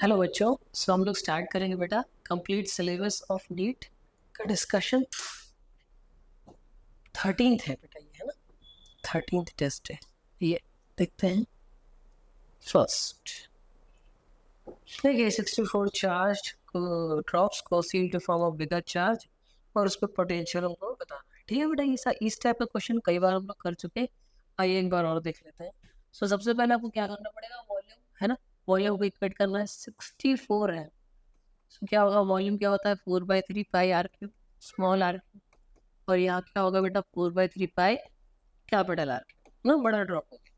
Hello बच्चों। हम लोग स्टार्ट करेंगे बेटा कंप्लीट सिलेबस ऑफ नीट का डिस्कशन। 13th है बेटा, ये है ना, 13th टेस्ट है ये। देखते हैं फर्स्ट। देखिए 64 चार्ज ड्रॉप्स को seal to form of bigger charge और उस पर पोटेंशियल हमको बताना है। ठीक है बेटा, ये इस टाइप का क्वेश्चन कई बार हम लोग कर चुके हैं। आइए एक बार और देख लेते हैं। सबसे पहले आपको क्या करना पड़ेगा, वॉल्यूम है ना, वॉल्यूम को इक्वेट करना है। 64 है, क्या होगा, वॉल्यूम क्या होता है 4/3 पाई r³ स्मॉल r। और यहाँ क्या होगा बेटा 4/3 पाई कैपिटल R, ना बड़ा ड्रॉप हो गया।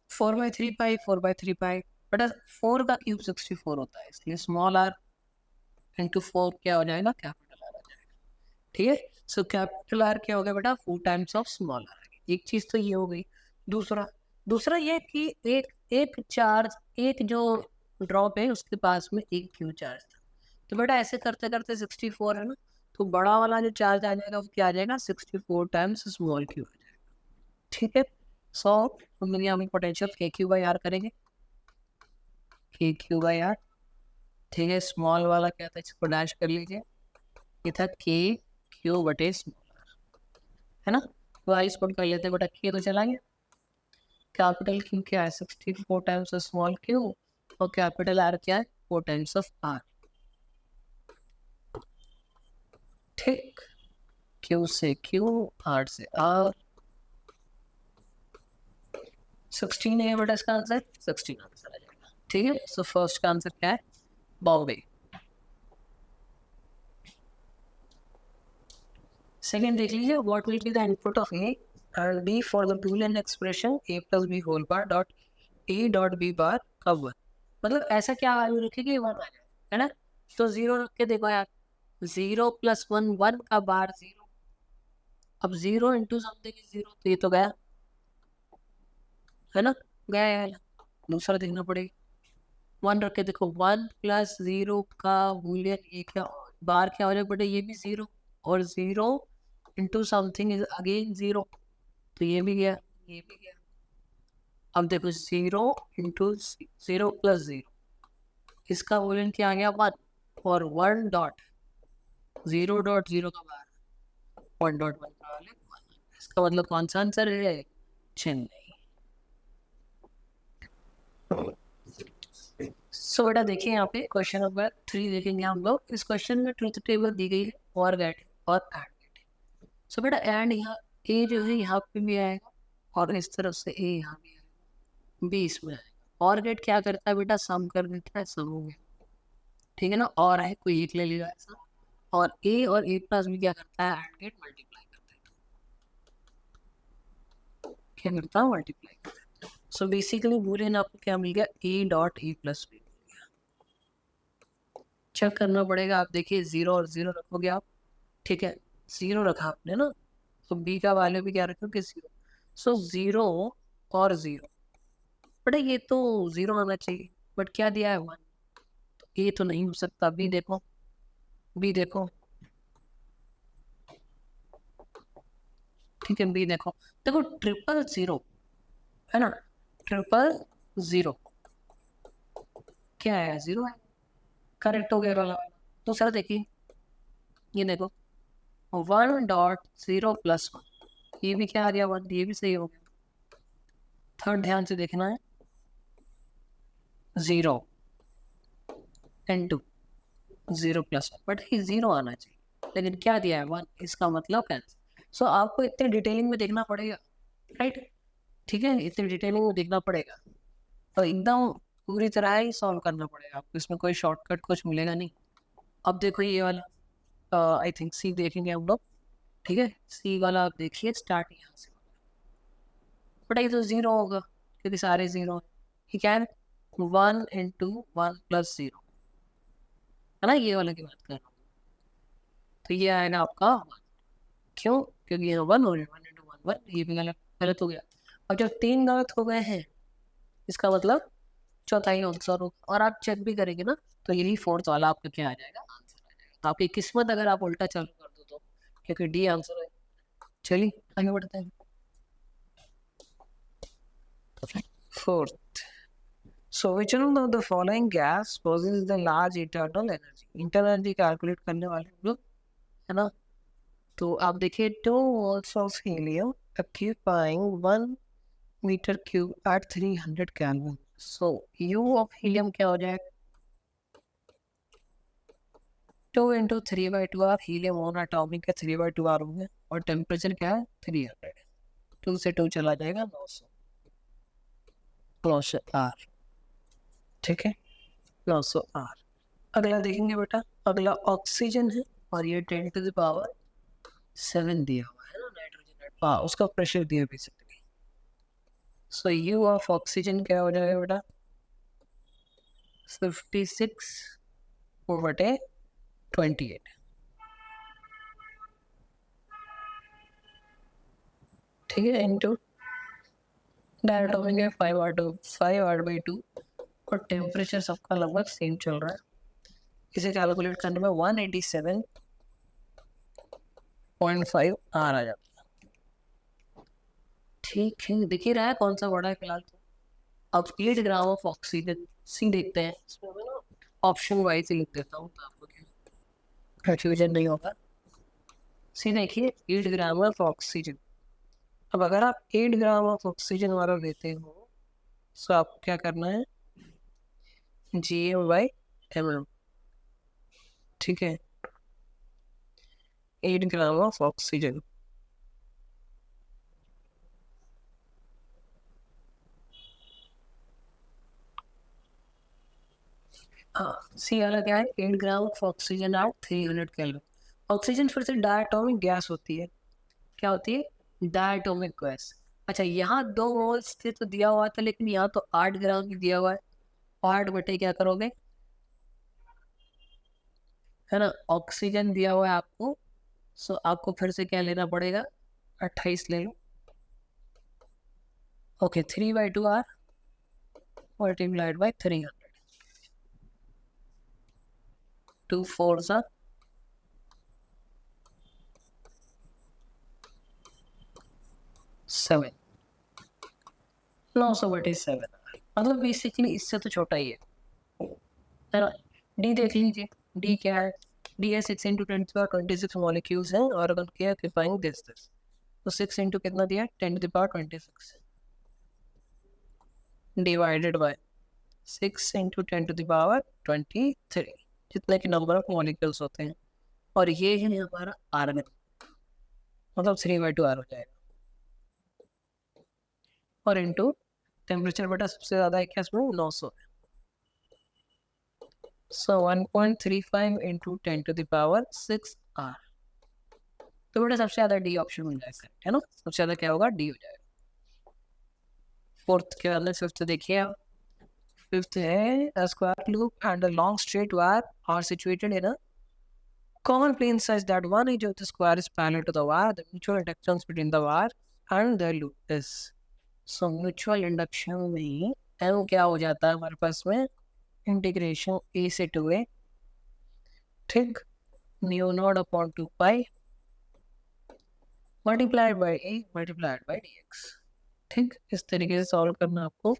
4/3 पाई 4/3 पाई बेटा 4 का क्यूब 64 होता है, इसलिए स्मॉल r इंटू 4 क्या हो जाएगा, कैपिटल R हो जाएगा। ठीक है, सो कैपिटल R क्या होगा बेटा 4 टाइम्स ऑफ स्मॉल r। एक चीज तो ये हो गई। दूसरा दूसरा ये कि एक एक चार्ज, एक जो ड्रॉप है उसके पास में एक क्यू चार्ज था। तो बेटा ऐसे करते करते 64 है ना, तो बड़ा वाला जो चार्ज आ जाएगा वो क्या आ जाएगा 64 टाइम्स स्मॉल क्यू आ जाएगा। ठीक है, सो हम यहाँ पोटेंशियल k⁴ करेंगे, k⁴ ठीक है। स्मॉल वाला क्या था, इसको डैश कर लीजिए, ये था k⁴/स्मॉल है ना। तो आई स्पॉट कर लेते हैं बेटा, k तो चला गया, कैपिटल क्यू क्या है 64 टाइम्स स्मॉल क्यू, और कैपिटल R क्या है 4 टाइम्स ऑफ R। ठीक, Q से Q, R से R। 16 है बेटा इसका आंसर, 16 आंसर आ जाएगा। ठीक है, सो फर्स्ट का आंसर क्या है, बॉम्बे। सेकंड देख लीजिए, what will be the input of A and B for the boolean expression A + B whole bar dot A dot B bar का 1। मतलब ऐसा क्या वैल्यू रखेगी 1 आ जाएगा, है ना। तो 0 रख के देखो यार, 0 + 1 1 का बार 0। अब 0 इंटू समथिंग इज 0, तो ये तो गया, है ना, गया यार। दूसरा देखना पड़ेगा, 1 रख के देखो, 1 + 0 का बूलियन ये क्या बार क्या हो जाएगा बेटा, ये भी 0, और 0 इंटू समथिंग इज अगेन 0, तो ये भी गया, ये भी गया। अब देखो 0 इंटू 0 + 0, इसका बूलियन क्या आ गया 1, और 1 डॉट 0 डॉट 0 का बार 1 डॉट 1 का वाले 1। इसका मतलब कौन सा आंसर है, चेन्नई। सो बेटा देखिए यहाँ पे क्वेश्चन नंबर 3 देखेंगे हम लोग। इस क्वेश्चन में ट्रुथ टेबल दी गई है और गेट और एंड गेट। सो बेटा एंड यहाँ ए जो है यहाँ पे भी आएगा, और इस तरफ से ए यहाँ भी आएगा, बी इसमें आएगा। और गेट क्या करता है बेटा, सम कर देता है, सम हो गया। ठीक है ना, और है कोई एक ले लेगा ऐसा, और ए प्लस भी क्या करता है, एंड गेट मल्टीप्लाई करता है, क्या करता है मल्टीप्लाई करता है। सो बेसिकली बूलियन आपको क्या मिल गया, A dot A plus B. Check करना पड़ेगा, आप देखिए 0 और 0 रखोगे आप, ठीक है, 0 रखा आपने ना, तो बी का वैल्यू भी क्या रखोगे 0। सो 0 और 0, बट ये तो 0 होना चाहिए, बट क्या दिया है 1, तो ये तो नहीं हो सकता। बी देखो, बी देखो, ठीक है, बी देखो, देखो 000 है ना, 000 क्या है, 0 है, करेक्ट हो गया वाला। दूसरा देखिए, ये देखो 1 डॉट 0 + 1, ये भी क्या आ गया 1, ये भी सही हो गया। थर्ड ध्यान से देखना है, 0 × 0 + 1, बट ये 0 आना चाहिए, लेकिन क्या दिया है 1, इसका मतलब कैंसिल। सो आपको इतने डिटेलिंग में देखना पड़ेगा, राइट। ठीक है, इतने डिटेलिंग में देखना पड़ेगा, तो एकदम पूरी तरह ही सॉल्व करना पड़ेगा आपको, इसमें कोई शॉर्टकट कुछ मिलेगा नहीं। अब देखो ये वाला, आई थिंक सी देखेंगे हम लोग। ठीक है, सी वाला आप देखिए, स्टार्ट यहाँ से, बट ये तो 0 होगा क्योंकि सारे 0 है। ठीक है, 1 × 1 + 0 है ना, ये वाला की बात कर रहा हूँ। तो ये आएगा आपका 1, क्यों, क्योंकि ये 1 हो गया, 1 × 1 1, ये भी गलत गलत हो गया। और जब 3 गलत हो गए हैं, इसका मतलब चौथा ही आंसर होगा, और आप चेक भी करेंगे ना, तो यही फोर्थ वाला आपका क्या आ जाएगा, आंसर आ जाएगा। तो आपकी किस्मत अगर आप उल्टा चालू कर दो तो, क्योंकि डी आंसर है। चलिए आगे बढ़ते हैं। Fourth, so which one of the following gas possesses the large internal energy? Internal energy calculate करने वाले हम लोग, है ना? तो आप देखिए, 2 moles of helium occupying 1 meter cube at 300 Kelvin. So U of helium क्या हो जाएगा? 2 into 3/2 R. Helium on atomic का 3/2 R हो गया, और टेम्परेचर क्या है? 300। 2 से 2 चला जाएगा, 900 R। ठीक है, 900 R। अगला देखेंगे बेटा, अगला ऑक्सीजन है, और ये 10 to the power 7 दिया हुआ है ना, नाइट्रोजन। हाँ, उसका प्रेशर दिया basically. So you of oxygen क्या हो जाएगा बेटा? 56/28। ठीक है, इंटू डायटोमिक है 5R/2, और टेम्परेचर सबका लगभग सेम चल रहा है। इसे कैलकुलेट करने में 187.5 R आ जाता है। ठीक है, दिख ही रहा है कौन सा बड़ा है फिलहाल तो। अब 8 ग्राम ऑफ ऑक्सीजन सी देखते हैं, ऑप्शन वाइज ही लिख देता हूँ तो आपको कंफ्यूजन नहीं होगा। सी देखिए, 8 ग्राम ऑफ ऑक्सीजन। अब अगर आप 8 ग्राम ऑफ ऑक्सीजन वाला लेते हो तो आपको क्या करना है? GM/mm। ठीक है, 8 ग्राम ऑफ ऑक्सीजन। हाँ, सी वाला क्या है? 8 gram of oxygen at 300 kelvin. Oxygen फिर से डायटोमिक गैस होती है। क्या होती है? Diatomic gas. अच्छा, यहाँ 2 मोल्स थे तो दिया हुआ था, लेकिन यहाँ तो 8 ग्राम भी दिया हुआ है। 8 बटे क्या करोगे, है ना? ऑक्सीजन दिया हुआ है आपको, सो आपको फिर से क्या लेना पड़ेगा? 28 ले लो। Okay, 3/2 R multiplied by 300। 2 4 7, 900/7। मतलब बेसिकली इससे तो छोटा ही है ना? डी देख लीजिए, डी क्या है? डी है 6 × 10⁻26 मॉलिक्यूल्स हैं, और अगर क्या डिफाइंग दिस तो 6 इंटू कितना दिया? 10⁻26 डिवाइडेड बाय 6 × 10⁻23, जितने के नंबर ऑफ मॉलिक्यूल्स होते हैं, और ये है हमारा आर्गन, मतलब 3/2 R हो जाएगा। और इंटू टेम्परेचर बेटा सबसे ज़्यादा है क्या इसमें? 900। सो 1.35 × 10⁻6 R। तो बेटा सबसे ज़्यादा डी ऑप्शन हो जाएगा, है ना? सबसे ज़्यादा क्या होगा? डी हो जाएगा। फोर्थ के अंदर फिफ्थ देखिए आप। फिफ्थ है, a square loop and a long straight wire are situated in a common plane such that one edge of the square is parallel to the wire. The mutual inductance between the wire and the loop is, so mutual induction में m क्या हो जाता है हमारे पास में? Integration a से 2a, ठीक, μ0/2π multiplied by a multiplied by dx। ठीक, इस तरीके से सॉल्व करना आपको।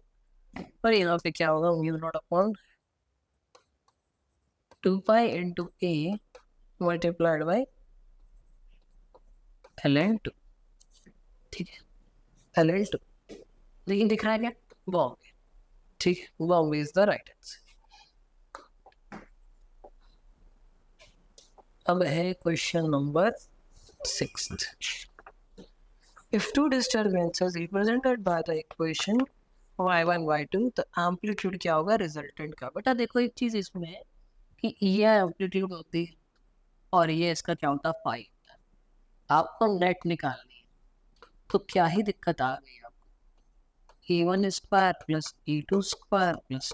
और यहाँ पे क्या होगा? μ0/2π into a multiplied by ln2। ठीक है, ln2। लेकिन दिख रहा है क्या? बॉम्बे। ठीक, Bombay is the right answer. अब है question number 6th। If two disturbances represented by the equation y1 y2, तो एम्पलीट्यूड क्या होगा रिजल्टेंट का? बेटा देखो, एक चीज इसमें है कि ये एम्पलीट्यूड होती है और ये इसका क्या होता है? फाई। आपको नेट निकालनी है, तो क्या ही दिक्कत आ गई आपको? a1² plus a2² plus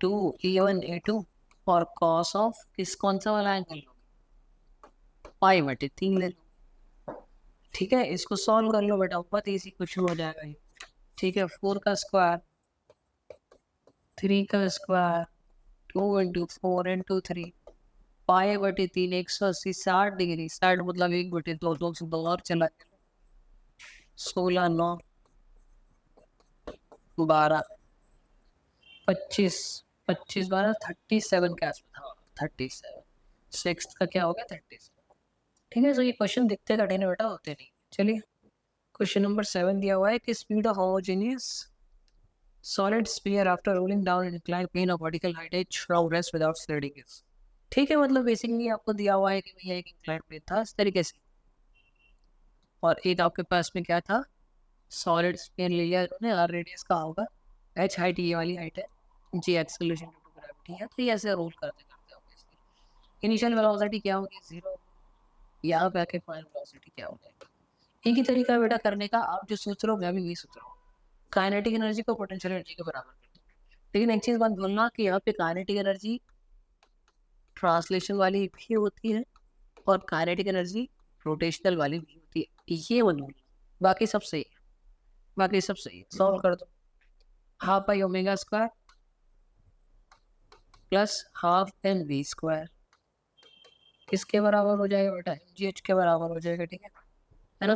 2 a1 a2 और कॉस ऑफ कौन सा वाला एंगल? π/3 ले लो। ठीक है, इसको सॉल्व कर लो बेटा, बहुत इजी क्वेश्चन हो जाएगा ये। ठीक है, 4 का स्क्वायर, 3 का स्क्वायर, 2 × 4 × 3, π/3 180, 60 डिग्री। 60 मतलब 1/2, 2 से 2 और चला गया। 16 9 12 25 25 12 37 के आसपास, हाँ 37। सिक्स का क्या हो गया 37। ठीक है, तो ये क्वेश्चन दिखते कठिन है बेटा, होते नहीं। चलिए क्वेश्चन नंबर 7 दिया हुआ है कि speed of homogeneous solid sphere after rolling down in inclined plane of vertical height h from rest without sliding is. ठीक है, मतलब बेसिकली आपको दिया हुआ है कि भैया एक इंक्लाइंड प्लेन था इस तरीके से, और एक आपके पास में क्या था, सॉलिड स्फीयर ले लिया उन्होंने, आर रेडियस का होगा, h हाइट ये वाली हाइट है, g acceleration due to gravity है, तो ये ऐसे रोल करते करते होगा। इनिशियल वेलोसिटी क्या होगी 0, यहाँ पे आके फाइनल वेलोसिटी क्या हो जाएगी। एक ही तरीका बेटा करने का, आप जो सोच रहे हो मैं भी वही सोच रहा हूँ, काइनेटिक एनर्जी को पोटेंशियल एनर्जी के बराबर कर दो। लेकिन एक चीज बात बोलना कि यहाँ पे काइनेटिक एनर्जी ट्रांसलेशन वाली भी होती है और काइनेटिक एनर्जी रोटेशनल वाली भी होती है, ये मत भूलना। बाकी सब सही है, बाकी सब सही है। सॉल्व कर दो, half pi omega square plus half M we square किसके बराबर हो जाएगा बेटा, एम जी एच के बराबर हो जाएगा। ठीक है ना।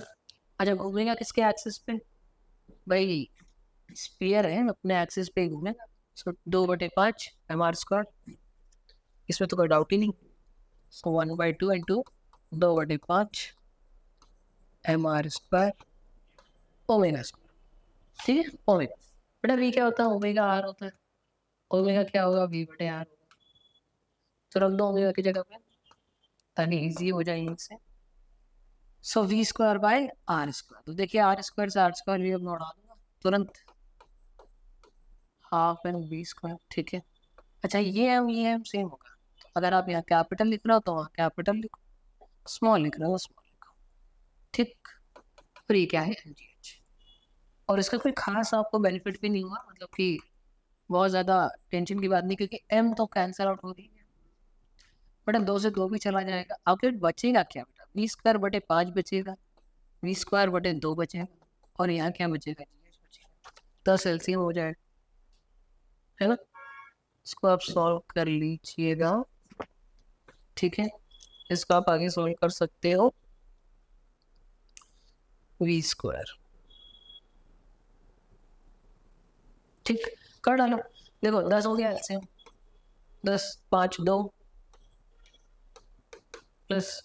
अच्छा घूमेगा किसके एक्सिस पे, भाई स्फीयर है अपने एक्सिस पे घूमेगा, सो 2/5 एम आर स्क्वायर, इसमें तो कोई डाउट ही नहीं। So 1/2 into 2/5 M R square omega square. ठीक है, ओमेगा बेटा वी क्या होता है, ओमेगा आर होता है, ओमेगा क्या होगा वी बटे आर होगा, तो रख दो ओमेगा की जगह पे ताकि इजी हो जाए इनसे। So V square by R square, तो देखिए आर स्क्वायर से आर स्क्वायर भी अब उड़ा दूंगा तुरंत, हाफ एम वी स्क्वायर। ठीक है, अच्छा ये एम सेम होगा, अगर आप यहाँ कैपिटल लिख रहे हो तो वहाँ कैपिटल लिखो, स्मॉल लिख रहे हो स्मॉल लिखो। ठीक, और ये क्या है एम जी एच, और इसका कोई खास आपको बेनिफिट भी नहीं हुआ, मतलब कि बहुत ज़्यादा टेंशन की बात नहीं, क्योंकि एम तो कैंसिल आउट हो रही है बेटा, 2 से 2 भी चला जाएगा, आपके बचेगा क्या बेटा, वी स्क्वायर बटे 5 बचेगा, वी स्क्वायर बटे 2 बचेगा, और यहाँ क्या बचेगा, GH बचेगा, 10 एलसीएम हो जाएगा, है ना। इसको आप सॉल्व कर लीजिएगा। ठीक है, इसको आप आगे सॉल्व कर सकते हो, वी स्क्वायर। ठीक, कर डालो, देखो 10 हो गया एलसीएम, 10 5 2 प्लस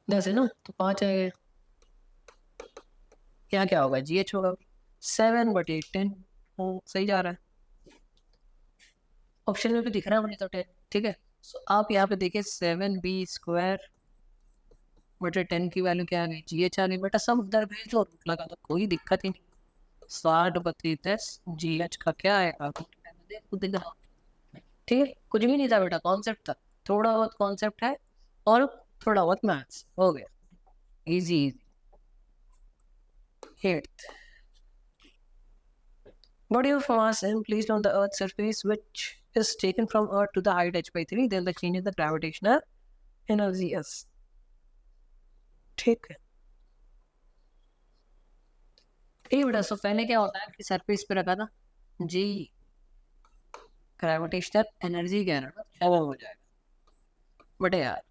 10 है ना, तो 5 आएगा, यहाँ क्या होगा GH होगा, 7/10 सही जा रहा है, ऑप्शन में भी दिख रहा है मुझे तो 10। ठीक है, सो आप यहाँ पे देखिए 7b स्क्वायर बटे 10 की वैल्यू क्या आ गई, GH आ गई बेटा, सब उधर भेज दो, रूट लगा दो, कोई दिक्कत ही नहीं। 60/10 GH का क्या आएगा, दिख रहा। ठीक है, कुछ भी नहीं था बेटा, कॉन्सेप्ट था, थोड़ा बहुत कॉन्सेप्ट है और थोड़ा बहुत मैथ्स, हो गया easy easy. 8th body of mass m placed on the earth's surface which is taken from earth to the height h/3, then the change in the gravitational energy s। ठीक है, ठीक बेटा, सो पहले क्या होता है कि सरफेस पे रखा था जी, ग्रेविटेशनल एनर्जी क्या है ना हो जाएगा, बटे यार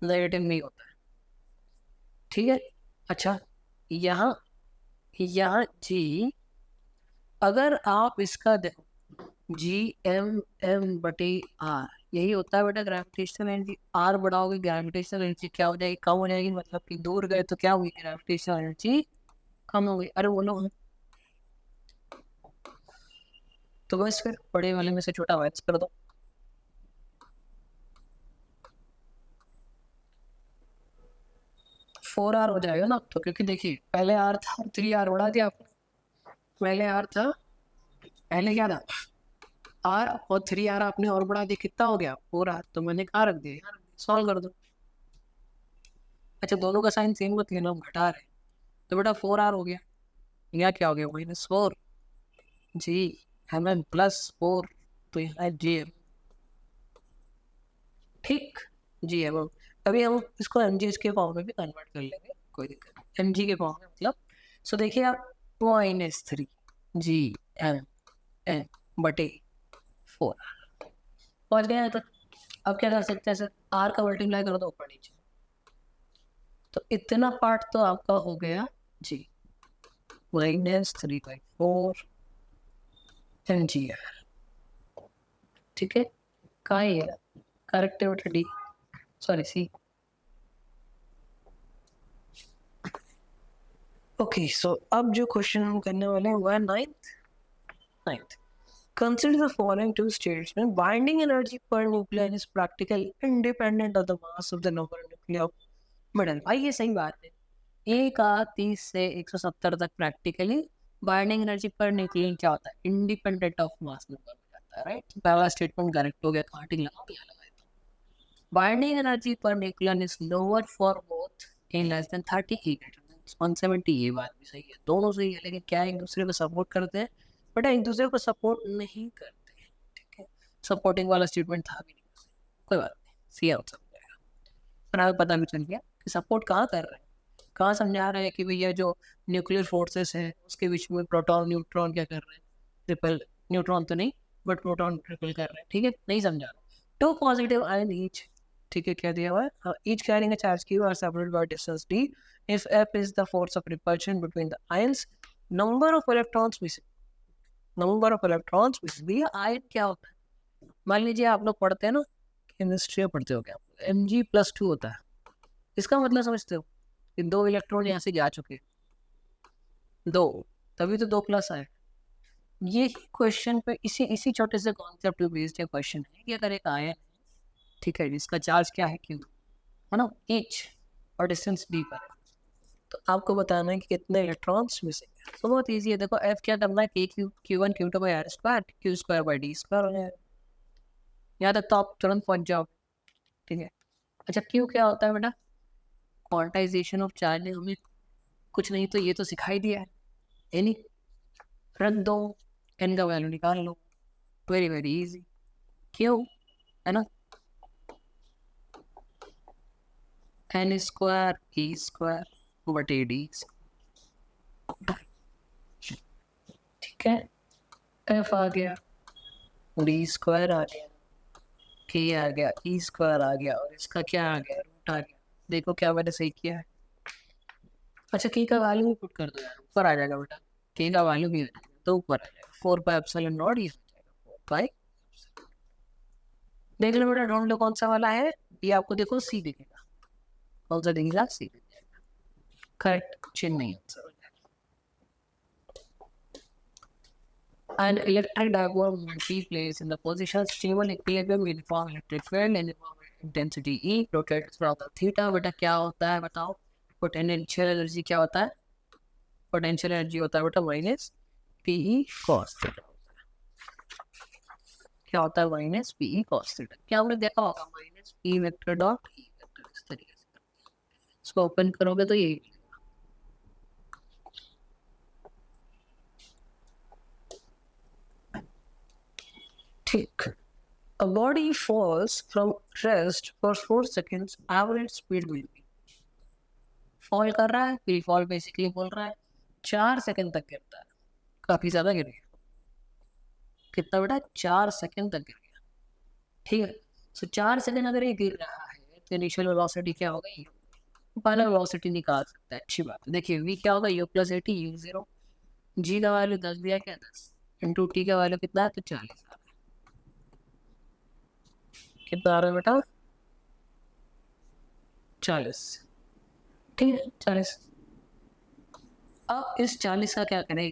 नेगेटिव नहीं होता है। ठीक है, अच्छा यहाँ यहाँ जी, अगर आप इसका देखो G(m)(m)/r यही होता है बेटा ग्रेविटेशनल एनर्जी, आर बढ़ाओगे ग्रेविटेशनल एनर्जी क्या हो जाएगी, कम हो जाएगी, मतलब कि दूर गए तो क्या हुई, ग्रेविटेशनल एनर्जी कम हो गई। अरे बोलो, तो बस फिर बड़े वाले में से छोटा मैथ्स कर दो। फोर आर हो जाएगा ना, तो क्योंकि देखिए पहले आर था, 3r बढ़ा दिया आपने, पहले आर था, पहले क्या था आर, और 3r आपने और बढ़ा दिया, कितना हो गया 4r, तो मैंने कहाँ रख दिया, सॉल्व कर दो। अच्छा दोनों का साइन सेम मत लेना, हम घटा रहे, तो बेटा 4r हो गया, यहाँ क्या हो गया -4 G(m)+4, तो यहाँ है G(m). ठीक, G(m). अभी हम इसको mgh के फॉर्म में भी कन्वर्ट कर लेंगे, कोई दिक्कत नहीं, mg के फॉर्म में मतलब। सो देखिए आप -3 G(m)n/4 पहुंच गए हैं, तो अब क्या कर सकते हैं सर, r का मल्टीप्लाई करो तो ऊपर नीचे, तो इतना पार्ट तो आपका हो गया जी। Minus 3/4 mgr। ठीक है, कहाँ है ये करेक्ट है बेटा? D, sorry C. Okay, so अब जो क्वेश्चन हम करने वाले हैं वो है ninth. Consider the following two statements. Binding energy per nucleon is practically independent of the mass of the number of nuclei of metal. भाई ये सही बात है। A का 30 से 170 तक practically binding energy per nucleon क्या होता है? इंडिपेंडेंट ऑफ मास नंबर हो जाता है, राइट? पहला स्टेटमेंट करेक्ट हो गया, काटिंग लगा दिया लगा। Binding energy per nucleon is lower for both in less than 30 E greater than 170। ये बात भी सही है, दोनों सही है, लेकिन क्या एक दूसरे को सपोर्ट करते हैं? बट एक दूसरे को सपोर्ट नहीं करते। ठीक है, सपोर्टिंग वाला स्टेटमेंट था भी नहीं, कोई बात नहीं, सी आउट सब जाएगा। पर हमें पता भी चल गया कि सपोर्ट कहाँ कर रहे हैं, कहाँ समझा रहे हैं कि भैया जो न्यूक्लियर फोर्सेस है उसके बीच में प्रोटॉन न्यूट्रॉन क्या कर रहे हैं? ट्रिपल, न्यूट्रॉन तो नहीं बट प्रोटॉन ट्रिपल कर रहे हैं। ठीक है, नहीं समझा रहा। टू पॉजिटिव आयन ईच, ठीक है, क्या दिया हुआ है? Each carrying a charge q are separated by distance d if f is the force of repulsion between the ions, number of electrons missing, number of electrons missing. भैया ion क्या होता है? मान लीजिए आप लोग पढ़ते हैं ना, केमिस्ट्री पढ़ते हो क्या, Mg+2 होता है। इसका मतलब समझते हो कि 2 इलेक्ट्रॉन यहाँ से जा चुके, 2, तभी तो 2 प्लस आए। ये क्वेश्चन पे इसी छोटे से कॉन्सेप्ट पे बेस्ड क्वेश्चन है कि अगर एक आयन, ठीक है, जिसका चार्ज क्या है Q, है ना, H, और डिस्टेंस D पर, तो आपको बताना है कि कितने इलेक्ट्रॉन्स मिसिंग है। तो बहुत इजी है, देखो F क्या करना है, Q1 Q2 by r², Q² by d² हो जाएगा। यहाँ तक तो आप तुरंत पहुंच जाओ। ठीक है, अच्छा Q क्या होता है बेटा? क्वांटाइजेशन ऑफ चार्ज ने हमें कुछ नहीं तो ये तो सिखाई दिया है, यानी रख दो, n का वैल्यू निकाल लो, वेरी वेरी इजी। Q है ना, n² e² बटे d। ठीक है, F आ गया, d² आ गया, k आ गया, e² आ गया, और इसका क्या आ गया, रूट आ गया। देखो क्या मैंने सही किया है। अच्छा, k का वैल्यू भी पुट कर दो यार, ऊपर आ जाएगा बेटा, k का वैल्यू भी आ जाएगा तो ऊपर आ जाएगा, 4πε0, ये हो जाएगा 4π। देख लो बेटा, ढूंढ लो कौन सा वाला है। ये आपको देखो सी दिखेगा, कौन सा दिखेगा? सी दिखेगा, करेक्ट, चेन्नई आंसर हो जाएगा। An electric diagram will be placed in the position stable equilibrium uniform electric field and intensity E rotates from the theta। बेटा क्या होता है बताओ? पोटेंशियल एनर्जी क्या होता है? पोटेंशियल एनर्जी होता है बेटा माइनस पीई कॉस थीटा। क्या होता है? Minus PE cos theta. क्या आपने देखा होगा? Minus P vector dot E vector, इस तरीके से इसको ओपन करोगे तो ये, ठीक। A body falls from rest for 4 seconds, average speed will be। Fall कर रहा है, फ्री फॉल बेसिकली बोल रहा है, 4 सेकंड तक गिरता है, काफी ज्यादा गिर गया। कितना बेटा? 4 सेकंड तक गिर गया। ठीक है, सो 4 सेकंड अगर ये गिर रहा है तो इनिशियल वेलोसिटी क्या होगा? यू। पहले वेलोसिटी निकाल सकता है, अच्छी बात है। देखिए v क्या होगा? u+80 u0। g का वैल्यू 10 दिया, क्या 10 इंटू t का वैल्यू कितना है? तो 40 आ रहा है। कितना आ रहा है बेटा? 40। ठीक है, 40। अब इस 40 का क्या करें?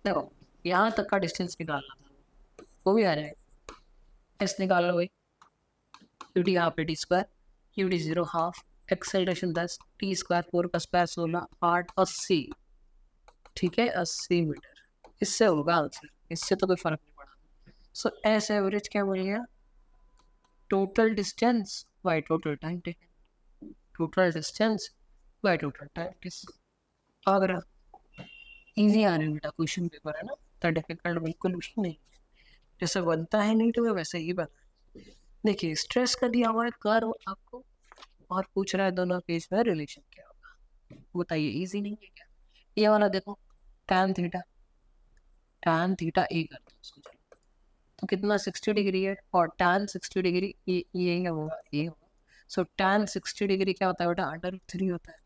देखो, यहाँ तक का डिस्टेंस निकालना था, वो भी आ जाएगा। एस निकाल लो भाई, UT half T square, UT 0 half, acceleration 10, t² 4 का स्क्वायर 16, 8, 80। ठीक है, 80 मीटर। इससे होगा आंसर, इससे तो कोई फर्क नहीं पड़ा। सो एस एवरेज क्या बोलिएगा? Total distance by total time taken, total distance by total time taken. अगर इजी आ रहा है बेटा, क्वेश्चन पेपर है ना, तो डिफिकल्ट बिल्कुल भी नहीं, जैसे बनता है नहीं तो वैसे ही बना। देखिए, स्ट्रेस का दिया हुआ है कर्व आपको, और पूछ रहा है दोनों केस में रिलेशन क्या होगा। बताइए, इजी नहीं है क्या? ये वाला देखो, tan थीटा, tan थीटा ए करते हैं उसको, चलो तो कितना 60 डिग्री है, और tan 60 डिग्री ये होगा, ये होगा। सो tan 60 डिग्री क्या होता है बेटा? √3 होता है।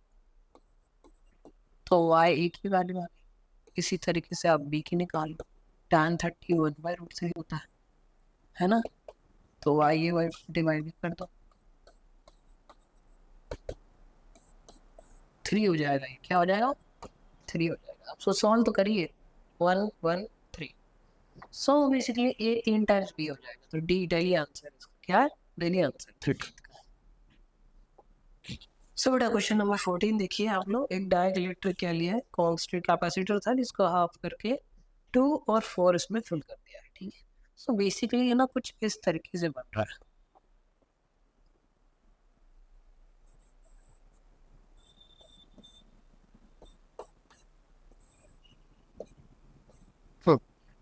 तो y a की वैल्यू आ गई। इसी तरीके से आप b की निकाल लो, tan 30 1/√3 से ही होता है ना। तो y a y डिवाइड कर दो, 3 हो जाएगा। ये क्या हो जाएगा? 3 हो जाएगा। आप सो सॉल्व तो करिए, 1 1 3। So basically a 3 times b हो जाएगा। तो d डेली आंसर इसका क्या है? डेली आंसर 13 का। सो बेटा क्वेश्चन नंबर 14 देखिए आप लोग। एक डायरेक्ट इलेक्ट्रिक क्या लिया है, कांस्टेंट कैपेसिटर था जिसको हाफ करके 2 और 4 इसमें फिल कर दिया है, ठीक है। सो बेसिकली ये ना कुछ इस तरीके से बन रहा है।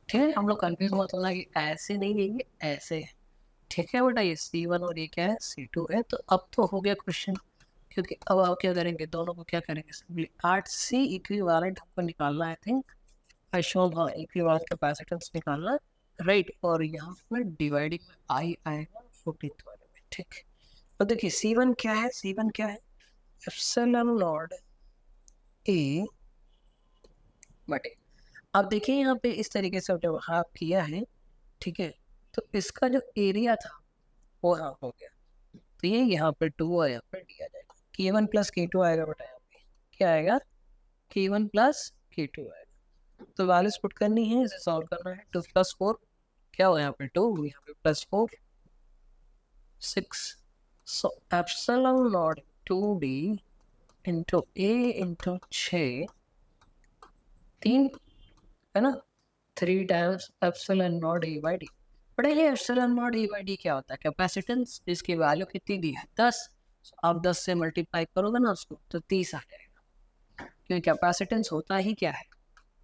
ठीक है, हम लोग कंफ्यूज मत होना कि ऐसे नहीं लेंगे, ऐसे, ठीक है बेटा। ये C1 और ये क्या है, C2 है। तो अब तो हो गया क्वेश्चन, क्योंकि अब आप क्या करेंगे, दोनों को क्या करेंगे, सिंपली 8C इक्विवेलेंट हमको निकालना है। आई थिंक आई शो हाँ, इक्विवेलेंट कैपेसिटेंस निकालना, राइट। और यहाँ पर डिवाइडिंग में आई आएगा 14th वाले में, ठीक। तो देखिए C1 क्या है, C1 क्या है, एप्सिलॉन नॉट ए बटे। अब देखिए यहाँ पे इस तरीके से जब हाफ किया है, ठीक है, तो इसका जो एरिया था वो हाफ हो गया। तो ये यहाँ पर 2 और यहाँ पर डी आ जाएगा। K1 प्लस K2 आएगा बेटा, यहाँ पे क्या आएगा, K1 प्लस K2 आएगा। तो वैल्यूज पुट करनी है, इसे सॉल्व करना है। 2 प्लस 4 क्या हो, यहाँ पे 2, यहाँ पे plus 4 6। So epsilon naught 2D into A into 6 3 है ना, 3 times epsilon naught A by D. But ये epsilon naught A by D क्या होता है, कैपेसिटेंस, जिसकी वैल्यू कितनी दी है 10। आप 10 से मल्टीप्लाई करोगे ना उसको तो 30 आ जाएगा, क्योंकि कैपेसिटेंस होता ही क्या है,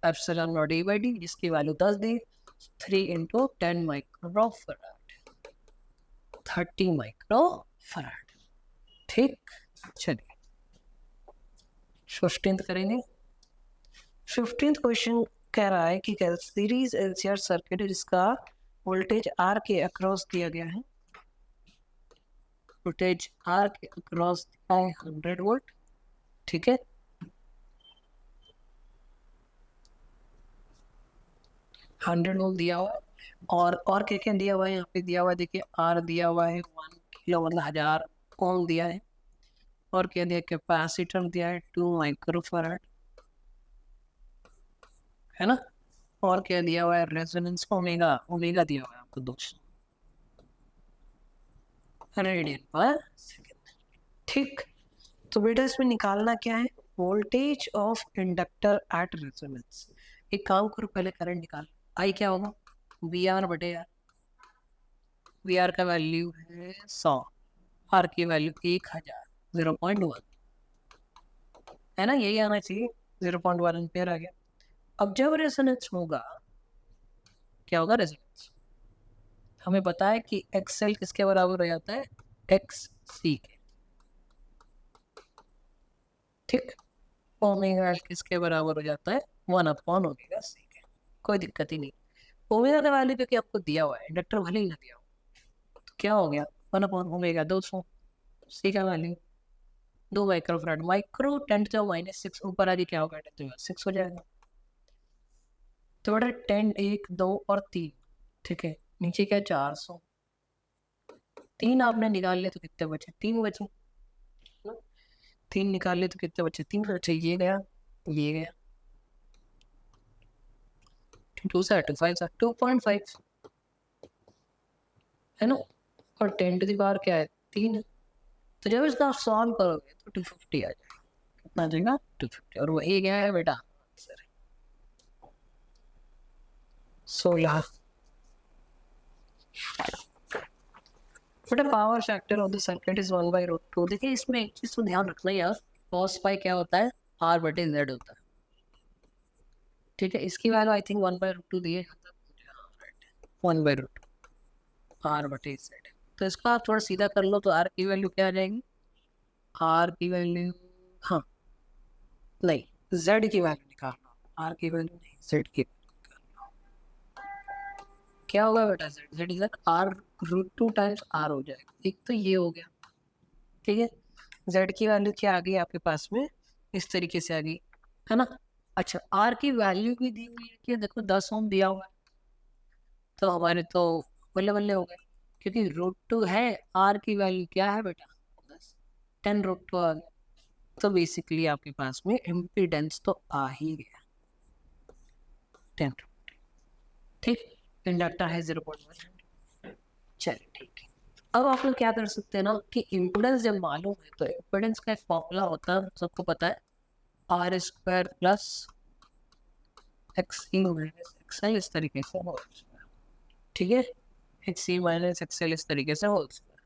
epsilon naught A by D, जिसकी वैल्यू 10 दी। 3 इंटू 10 माइक्रोफैराड, 30 माइक्रोफैराड, ठीक। चलिए 15th करेंगे। 15th क्वेश्चन कह रहा है कि सीरीज एलसीआर सर्किट जिसका वोल्टेज आर के अक्रॉस दिया गया है, वोल्टेज आर के अक्रॉस दिया है 100 वोल्ट, ठीक है। हंड्रेड वोल्ट दिया हुआ है, और क्या क्या दिया हुआ है यहाँ पे, दिया हुआ है देखिए, आर दिया हुआ है 1 किलो मतलब 1000 ओम दिया है, और क्या दिया, कैपेसिटर दिया है 2 माइक्रोफैराड, है ना। और क्या दिया हुआ है, रेजोनेंस ओमेगा, ओमेगा दिया हुआ है आपको 200 रेडियन पर सेकेंड, ठीक। तो बेटा इसमें निकालना क्या है, voltage of inductor at resonance. एक काम करो, पहले करंट निकाल। आई क्या होगा, वी आर बटे आर। वी आर का वैल्यू है 100, आर की वैल्यू 1000, 0.1 है ना, यही आना चाहिए, 0.1 एम्पियर आ गया। अब जब रेजोनेंस होगा, क्या होगा, रेजोनेंस हमें पता है कि एक्सएल किसके बराबर हो जाता है, एक्स सी के, ठीक। ओमेगा एल किसके बराबर हो जाता है, 1/ओमेगा सी के। कोई दिक्कत ही नहीं। ओमेगा का वैल्यू क्योंकि आपको दिया हुआ है, इंडक्टर भले ही ना दिया हो, तो क्या हो गया, 1/ओमेगा 200। सी का वैल्यू 2 माइक्रोफैराड, माइक्रो 10⁻⁻6 ऊपर आगे क्या होगा, 10⁻6 हो जाएगा। तो बेटा 10 1 2 और 3, ठीक है। नीचे क्या, 400। 3 आपने निकाल लिया तो कितने बचे, 3 बचे ना। 3 निकाल लिया तो कितने बचे, 3 बचे। ये गया, ये गया, 2 से 5 से 2.5 है ना। और 10 टू द पावर क्या है, 3। तो जब इसका आप सॉल्व करोगे तो 250 आ जाएगा। कितना आ जाएगा, 250। और वही क्या है बेटा, आंसर 16। बेटा power factor of the circuit is 1/√2। देखिए इसमें एक चीज तो ध्यान रखना यार, cos पाई क्या होता है, R बटे Z होता है, ठीक है। इसकी वैल्यू आई थिंक 1/√2 दी है, 1/√2 R बटे Z। तो इसको आप थोड़ा सीधा कर लो तो R की वैल्यू क्या आ जाएगी, R की वैल्यू, हाँ नहीं, Z की वैल्यू निकालना, R की वैल्यू नहीं, Z की क्या होगा बेटा, Z is R√2 times R हो जाएगा। एक तो ये हो गया, ठीक है। Z की वैल्यू क्या आ गई आपके पास में, इस तरीके से आ गई है ना। अच्छा, आर की वैल्यू भी दी हुई है कि देखो 10 ओम दिया हुआ है, तो हमारे तो बल्ले बल्ले हो गए, क्योंकि √2 है, आर की वैल्यू क्या है बेटा 10, 10√2 आ गया। तो बेसिकली आपके पास में इम्पीडेंस तो आ ही गया 10, ठीक। इंडक्टर है 0.1। चलिए ठीक है। अब आप लोग क्या कर सकते हैं ना कि इम्पीडेंस जब मालूम है तो इम्पीडेंस का एक फॉर्मूला होता है, सबको पता है, R² plus XE minus XL इस तरीके से होल स्क्वायर, ठीक है। XE माइनस XL इस तरीके से होल स्क्वायर।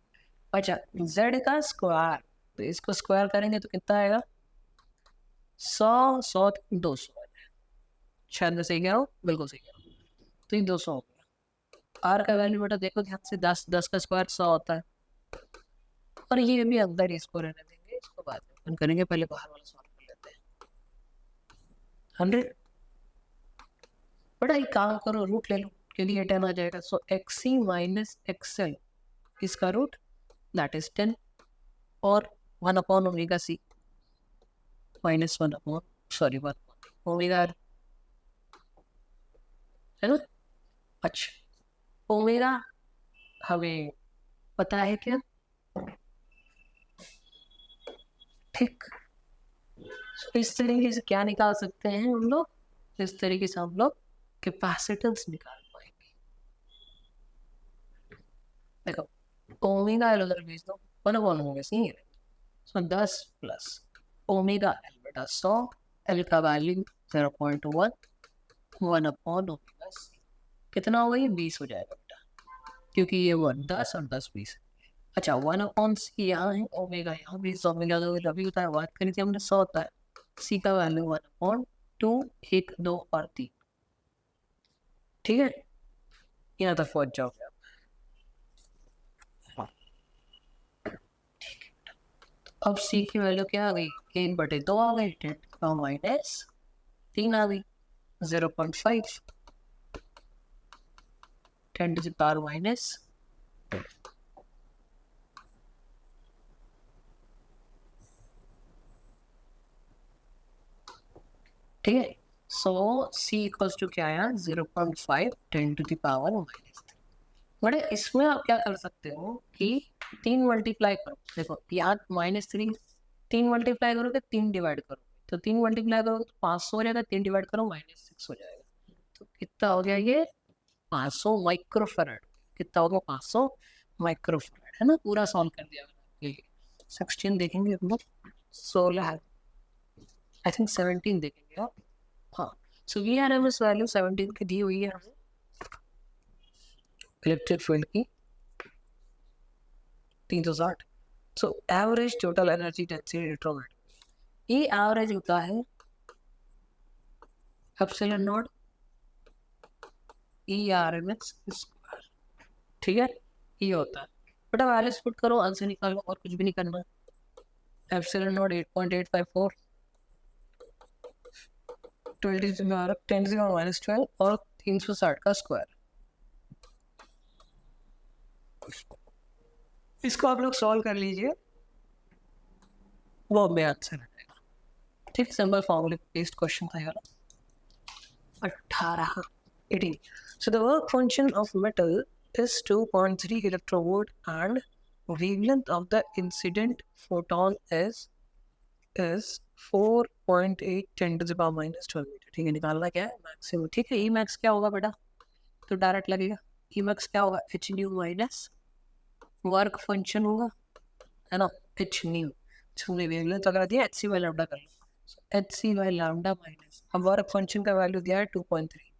अच्छा, Z का स्क्वायर, तो इसको स्क्वायर करेंगे तो कितना आएगा 100, 100 200, शायद मैं सही कह रहा हूँ, बिल्कुल सही कह रहा हूँ। तो ये 200 हो गया। आर का वैल्यू बेटा देखो ध्यान से, 10 का स्क्वायर 100 होता है, और ये भी अंदर ही इसको रहने देंगे, इसको बाद में ओपन करेंगे, पहले बाहर वाला सॉल्व कर लेते हैं। 100 बड़ा ही काम करो, रूट ले लो, क्योंकि ये 10 आ जाएगा। सो XE माइनस XL इसका रूट दैट इज 10, और 1/ωc माइनस 1 ओमेगा, है ना। अच्छा, ओमेगा हमें पता है क्या, ठीक। इस तरीके से क्या निकाल सकते हैं हम लोग, इस तरीके से हम लोग कैपेसिटेंस निकाल पाएंगे। देखो ओमेगा एल उधर भेज दो, 1/ωc, सो 10 प्लस ओमेगा एल बेटा 100, एल का वैल्यू 0.1, 1/ωc कितना हो गई 20 हो जाएगा बेटा, क्योंकि ये 10 और 10 20। अच्छा, 1/c यहाँ है, ओमेगा यहाँ भी, ओमेगा तो अभी होता है, बात करी थी हमने 100 होता है। सी का वैल्यू 1/2, 1 2 और 3, ठीक है। यहाँ तक पहुंच जाओगे आप। हाँ, अब सी की वैल्यू क्या आ गई, 1/2 आ गई, 10 माइनस 3 आ गई, 0.5, 10 माइनस, ठीक है। सो सी इक्वल्स टू क्या आया 0.5, 10⁻⁻3। बड़े इसमें आप क्या कर सकते हो कि 3 मल्टीप्लाई करो, देखो यहाँ -3, 3 मल्टीप्लाई करोगे 3 डिवाइड करो, तो 3 मल्टीप्लाई करोगे तो 500 हो जाएगा, 3 डिवाइड करो -6 हो जाएगा, तो कितना हो गया ये 500 माइक्रोफेराड। कितना हो गया 500 माइक्रोफेराड, है ना। पूरा सॉल्व कर दिया मैंने आपके लिए। 16 देखेंगे हम लोग, 16 आई थिंक 17 देखेंगे आप। हाँ, सो VRMS वैल्यू 17 की दी हुई है हमें इलेक्ट्रिक फील्ड की 360। So average total energy density electromagnetic, ये एवरेज होता है एप्सिलॉन नॉट ERMS स्क्वायर, ठीक है। ये होता है बेटा, वैल्यूज पुट करो, आंसर निकालो, और कुछ भी नहीं करना। एप्सिलॉन नॉट 8.854, 10⁻⁻12 और 360 का स्क्वायर। इसको आप लोग सॉल्व कर लीजिए, वो हमें आंसर आएगा, ठीक। सिंपल फॉर्मूले बेस्ड क्वेश्चन था यार। 18 so the work function of metal is 2.3 electrovolt and wavelength of the incident photon is 4.8 10⁻⁻12 metre, ठीक है। निकालना क्या है मैक्सिमम, ठीक है। ई मैक्स क्या होगा बेटा, तो डायरेक्ट लगेगा, ई मैक्स क्या होगा h new minus work function होगा, है ना, h न्यू, हमने वेवलेंथ लगा दिया hc बाय लैम्डा कर लो, hc बाय लैम्डा माइनस, अब वर्क फंक्शन का वैल्यू दिया है 2.3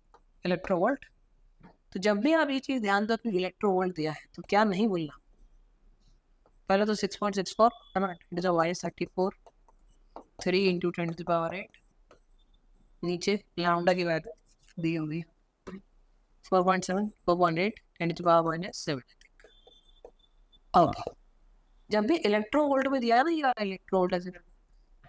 इलेक्ट्रोवोल्ट। तो जब भी आप ये चीज ध्यान दो कि इलेक्ट्रोवोल्ट दिया है तो क्या नहीं बोलना, पहले तो 6.64 है ना, इट इज -34, 3 × 10⁸, नीचे लैम्डा की वैल्यू दी होगी 4.7, 4.8 10⁻⁻7। अब जब भी इलेक्ट्रोवोल्ट में दिया है ना, ये इलेक्ट्रोवोल्ट ऐसे,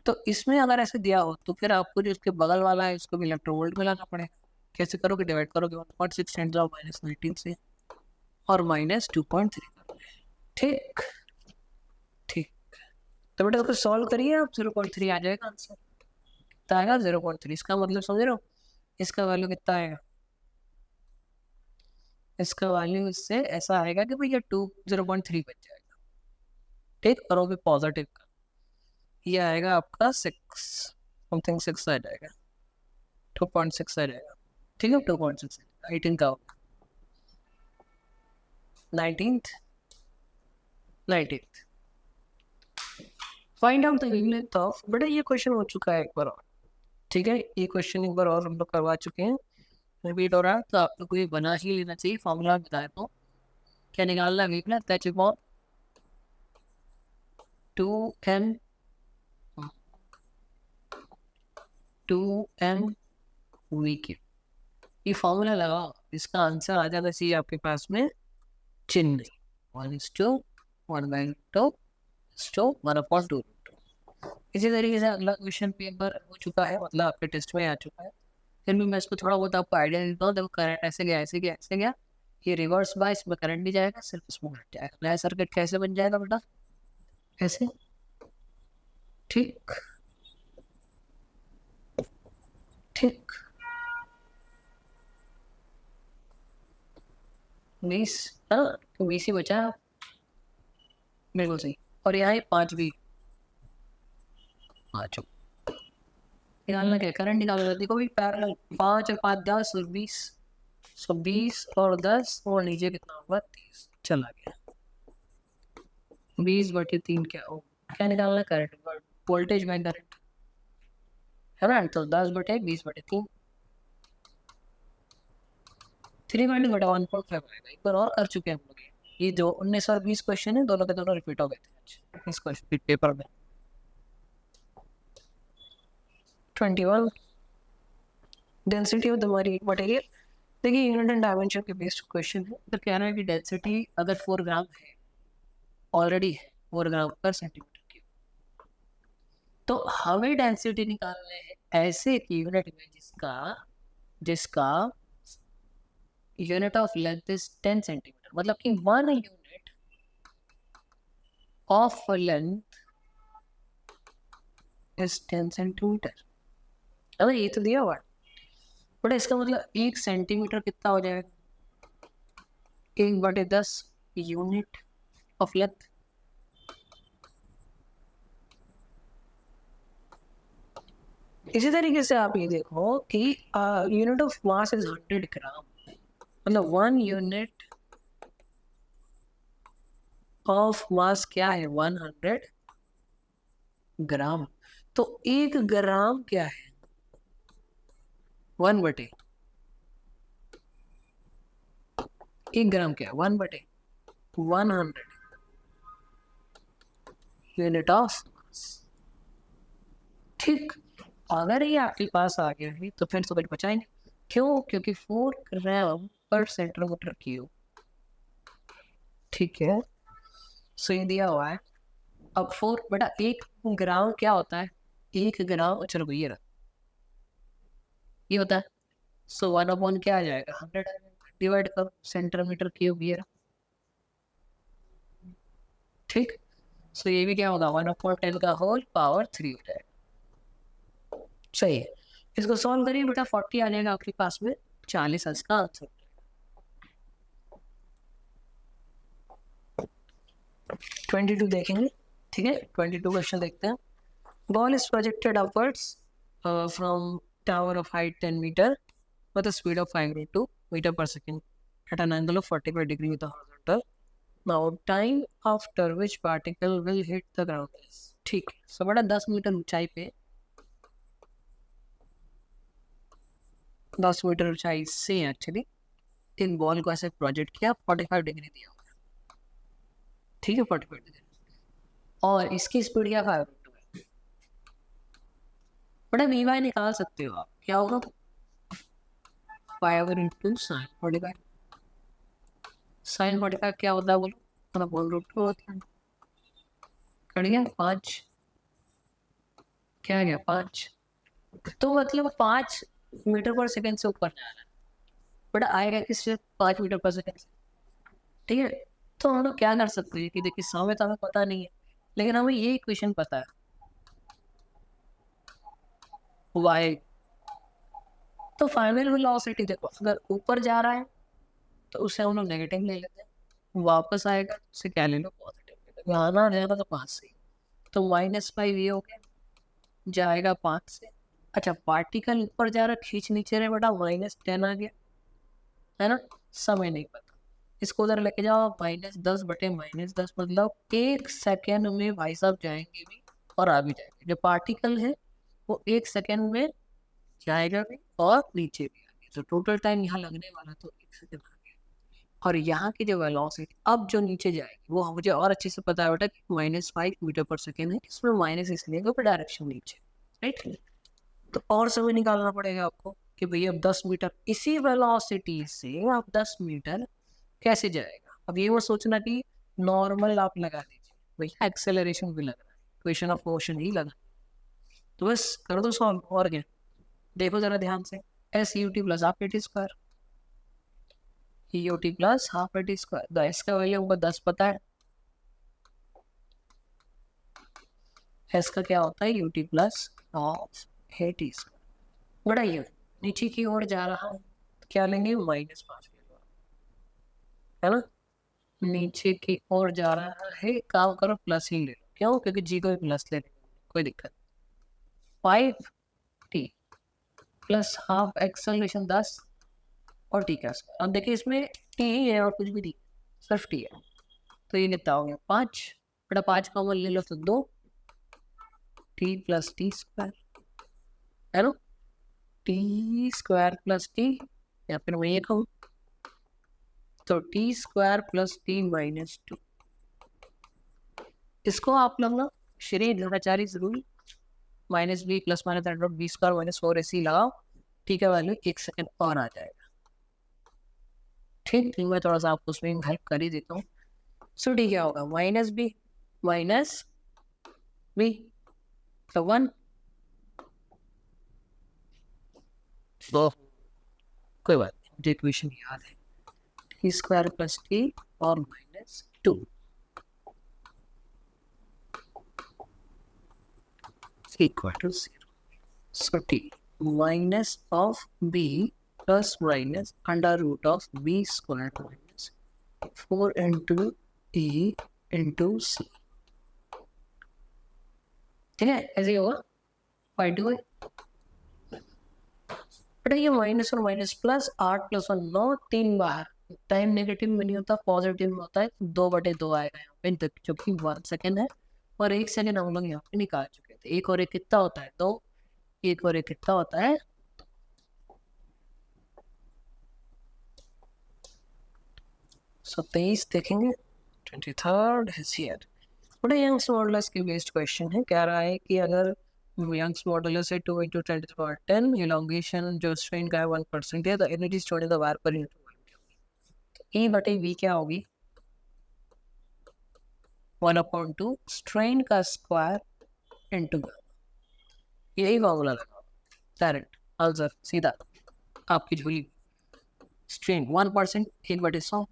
तो इसमें अगर ऐसे दिया हो तो फिर आपको जो इसके बगल वाला है इसको भी इलेक्ट्रोवोल्ट में लाना पड़ेगा। कैसे करोगे, डिवाइड करोगे 1.6 10⁻⁻19 से और -2.3, ठीक ठीक। तो बेटा उसको सॉल्व करिए आप, 0.3 आ जाएगा आंसर। कितना आएगा 0.3। इसका मतलब समझ रहे हो, इसका वैल्यू कितना आएगा, इसका वैल्यू इससे ऐसा आएगा कि भैया 0.3 बच जाएगा, ठीक। और वो भी पॉजिटिव का, ये आएगा आपका 6 समथिंग, 6 आ जाएगा, 2.6 आ जाएगा, ठीक है। 2.6 18 का होगा, 19th find out the wavelength of, बेटा ये क्वेश्चन हो चुका है एक बार और, ठीक है। ये क्वेश्चन एक बार और हम लोग करवा चुके हैं, रिपीट हो रहा है, तो आप लोग को ये बना ही लेना चाहिए। फॉर्मूला बताया तो क्या निकालना है wavelength, that is 2m weak. ये फॉर्मूला लगाओ, इसका आंसर आ जाना चाहिए आपके पास में चिन्ह, 1:2 इसी तरीके से अगला क्वेश्चन पेपर हो चुका है, मतलब आपके टेस्ट में आ चुका है। फिर भी मैं इसको थोड़ा बहुत आपको आइडिया देता हूँ। देखो करंट ऐसे गया ऐसे गया ऐसे गया, ये रिवर्स बाय, इसमें करंट नहीं जाएगा, सिर्फ इसमें हट जाएगा। नया सर्किट कैसे बन जाएगा बेटा, ऐसे, ठीक ठीक। 20, हाँ तो 20 ही बचा है, बिल्कुल सही। और यहाँ 5 भी आ चुका। निकालना क्या, करंट निकालना, देखो भी पैरेलल 5 और 5 10 और 20, 20 और 10 और नीचे कितना होगा 30, चला गया। 20/3 क्या हो, क्या निकालना, करंट वोल्टेज बाय करंट, है ना। तो 10/20/3, 3/1.5 आएगा। एक बार और कर चुके हैं हम लोग ये जो 19 और 20 क्वेश्चन है, दोनों के दोनों रिपीट हो गए थे इस क्वेश्चन पेपर में। 21 डेंसिटी ऑफ द मटेरियल, देखिए यूनिट एंड डायमेंशन के बेस्ड क्वेश्चन है। तो कह रहा है कि डेंसिटी अगर 4 ग्राम है, ऑलरेडी है 4 ग्राम पर सेंटीमीटर क्यूब, तो हमें डेंसिटी निकालने है ऐसे एक यूनिट में जिसका unit of length is 10 centimetre, मतलब कि 1 unit of length is 10 centimetre. अरे ये तो दिया हुआ है, बट इसका मतलब 1 सेंटीमीटर कितना हो जाएगा, 1/10 यूनिट ऑफ लेंथ। इसी तरीके से आप ये देखो कि यूनिट ऑफ मास इज 100 ग्राम, मतलब 1 यूनिट ऑफ मास क्या है 100 ग्राम। तो 1 ग्राम क्या है 1/100, क्या है 1/100 यूनिट ऑफ मास, ठीक। अगर ये आपके पास आ गया है तो फिर तो कुछ बचा ही नहीं, क्यों, क्योंकि 4 ग्राम पर सेंटीमीटर क्यूब, ठीक है। सो ये दिया हुआ है। अब 4 बेटा 1 ग्राम क्या होता है, 1 ग्राम, चलो भैया ये होता है, सो 1/, क्या आ जाएगा 100, डिवाइड करो सेंटीमीटर क्यूब ये, ठीक। सो ये भी क्या होगा 1/10 का होल पावर 3 हो जाएगा, सही है। इसको सॉल्व करिए बेटा, 40 आ जाएगा आपके पास में, 40 इसका आंसर। 22 देखेंगे, ठीक है। 22 क्वेश्चन देखते हैं। Ball is projected upwards from tower of height 10 metre with a speed of 5 meter per second at an angle of 45 degree with the horizontal. Now time after which particle will hit the ground is, ठीक है। सो बड़ा 10 metre ऊंचाई पे, 10 metre ऊंचाई से actually in ball को ऐसे project किया, 45 डिग्री दिया हुआ, ठीक है 45 डिग्री, और इसकी स्पीड क्या 5 है। बड़ा वी वाई निकाल सकते हो आप, क्या होगा 5 into sin 45, sin 45 क्या होता है बोलो, मतलब √2 होता है, कट गया 5, क्या गया 5, तो मतलब 5 मीटर पर सेकंड से ऊपर जा रहा है, बट आएगा किससे 5 मीटर पर सेकंड से, ठीक है। तो हम लोग क्या कर सकते हैं कि देखिए समय तो हमें पता नहीं है, लेकिन हमें ये इक्वेशन पता है, y। तो फाइनल वेलोसिटी देखो, अगर ऊपर जा रहा है तो उसे हम लोग नेगेटिव ले लेते हैं, वापस आएगा तो उसे क्या ले लो, पॉजिटिव। आना जाएगा तो 5 से, तो -5 ये हो गया, जाएगा 5 से। अच्छा, पार्टिकल ऊपर जा रहा, खींच नीचे रहे बेटा, -10 आ गया, है ना। समय नहीं पता, इसको उधर लेके जाओ, -10 बटे -10, मतलब 1 सेकेंड में भाई साहब जाएंगे भी और आ भी जाएंगे। जो पार्टिकल है वो 1 सेकेंड में जाएगा भी और नीचे भी आएगा, तो टोटल टाइम यहाँ लगने वाला तो 1 सेकेंड आ गया। और यहाँ की जो वेलोसिटी अब जो नीचे जाएगी वो मुझे और अच्छे से पता है बेटा कि -5 मीटर पर सेकेंड है, इसमें माइनस इसलिए क्योंकि डायरेक्शन नीचे, राइट। तो और समय निकालना पड़ेगा आपको कि भैया अब 10 मीटर, इसी वेलोसिटी से आप 10 मीटर कैसे जाएगा। अब ये वो सोचना कि नॉर्मल आप लगा दीजिए, भैया एक्सेलरेशन भी लग रहा है, इक्वेशन ऑफ मोशन ही लगा, तो बस कर दो सॉल्व। और क्या, देखो जरा ध्यान से, S U T plus half A T square, U T plus half A T square, S का वैल्यू हमको 10 पता है, एस का क्या होता है U T plus half A T square. बड़ा ये नीचे की ओर जा रहा है, क्या लेंगे, -5, है ना। नीचे की ओर जा रहा है, काम करो प्लस ही ले लो, क्यों, क्योंकि जी को भी प्लस ले लो, कोई दिक्कत। 5t प्लस हाफ एक्सेलरेशन 10 और टी का स्क्वायर। अब देखिए इसमें टी ही है और कुछ भी नहीं, सिर्फ टी है, तो ये कितना हो गया 5, बड़ा 5 कॉमन ले लो तो 2, टी प्लस टी स्क्वायर, है ना, टी स्क्वायर प्लस टी, या फिर मैं ये कहूँ तो टी स्क्वायर प्लस टी -2। इसको आप लोग ना Shri Dronacharya rule -b plus -b square -4 ac लगाओ, ठीक है, वैल्यू 1 सेकेंड और आ जाएगा। ठीक, मैं थोड़ा सा आपको उसमें हेल्प कर ही देता हूँ। सो डी क्या होगा, -b तो 1, तो कोई बात नहीं, मुझे इक्वेशन याद है, टी स्क्वायर प्लस टी और -2 equal to 0. So t minus of b plus minus under root of b square minus 4 into e into c, ठीक है, ऐसे ही होगा। फाइव टू है बेटा, ये माइनस और माइनस प्लस 8 + 1 9, 3 बाहर, टाइम नेगेटिव में नहीं होता, पॉजिटिव में होता है, 2/2 आएगा यहाँ पे, जो कि 1 सेकेंड है, और 1 सेकेंड हम लोग यहाँ पे निकाल चुके थे। एक और एक कितना होता है 2, एक और एक कितना होता है, सो 23 देखेंगे, 23rd is here। बड़ा यंग्स मॉडुलस के बेस्ड क्वेश्चन है, कह रहा है कि अगर यंग्स मॉडुलस है 2 × 10⁻10, इलोंगेशन जो स्ट्रेन का है 1% है, तो energy stored in the wire per unit, तो E/V क्या होगी, 1/2 स्ट्रेन का स्क्वायर इनटू गामा, यही फॉर्मूला लगा डायरेक्ट आंसर सीधा आपकी झोली। स्ट्रेन 1%, 1/100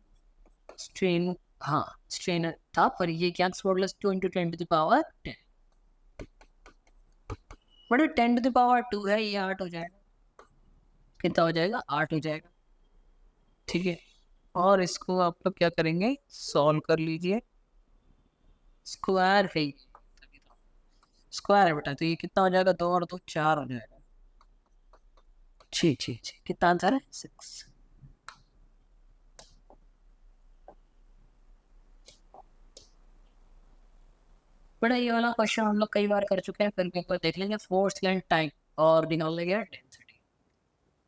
स्ट्रेन, हाँ स्ट्रेन था, पर ये क्या मॉडुलस 2 × 10⁻10, बड़े 10⁻2 है, ये 8 हो जाएगा, कितना हो जाएगा 8 हो जाएगा, ठीक है। और इसको आप लोग क्या करेंगे, सॉल्व कर लीजिए, स्क्वायर है, स्क्वायर है बेटा, तो ये कितना हो जाएगा, 2 और 2 4 हो जाएगा, जी, कितना आंसर है 6। बड़ा ये वाला क्वेश्चन हम लोग कई बार कर चुके हैं, फिर भी एक बार देख लेंगे, फोर्स एंड टाइम, और निकाल लेंगे डेंसिटी।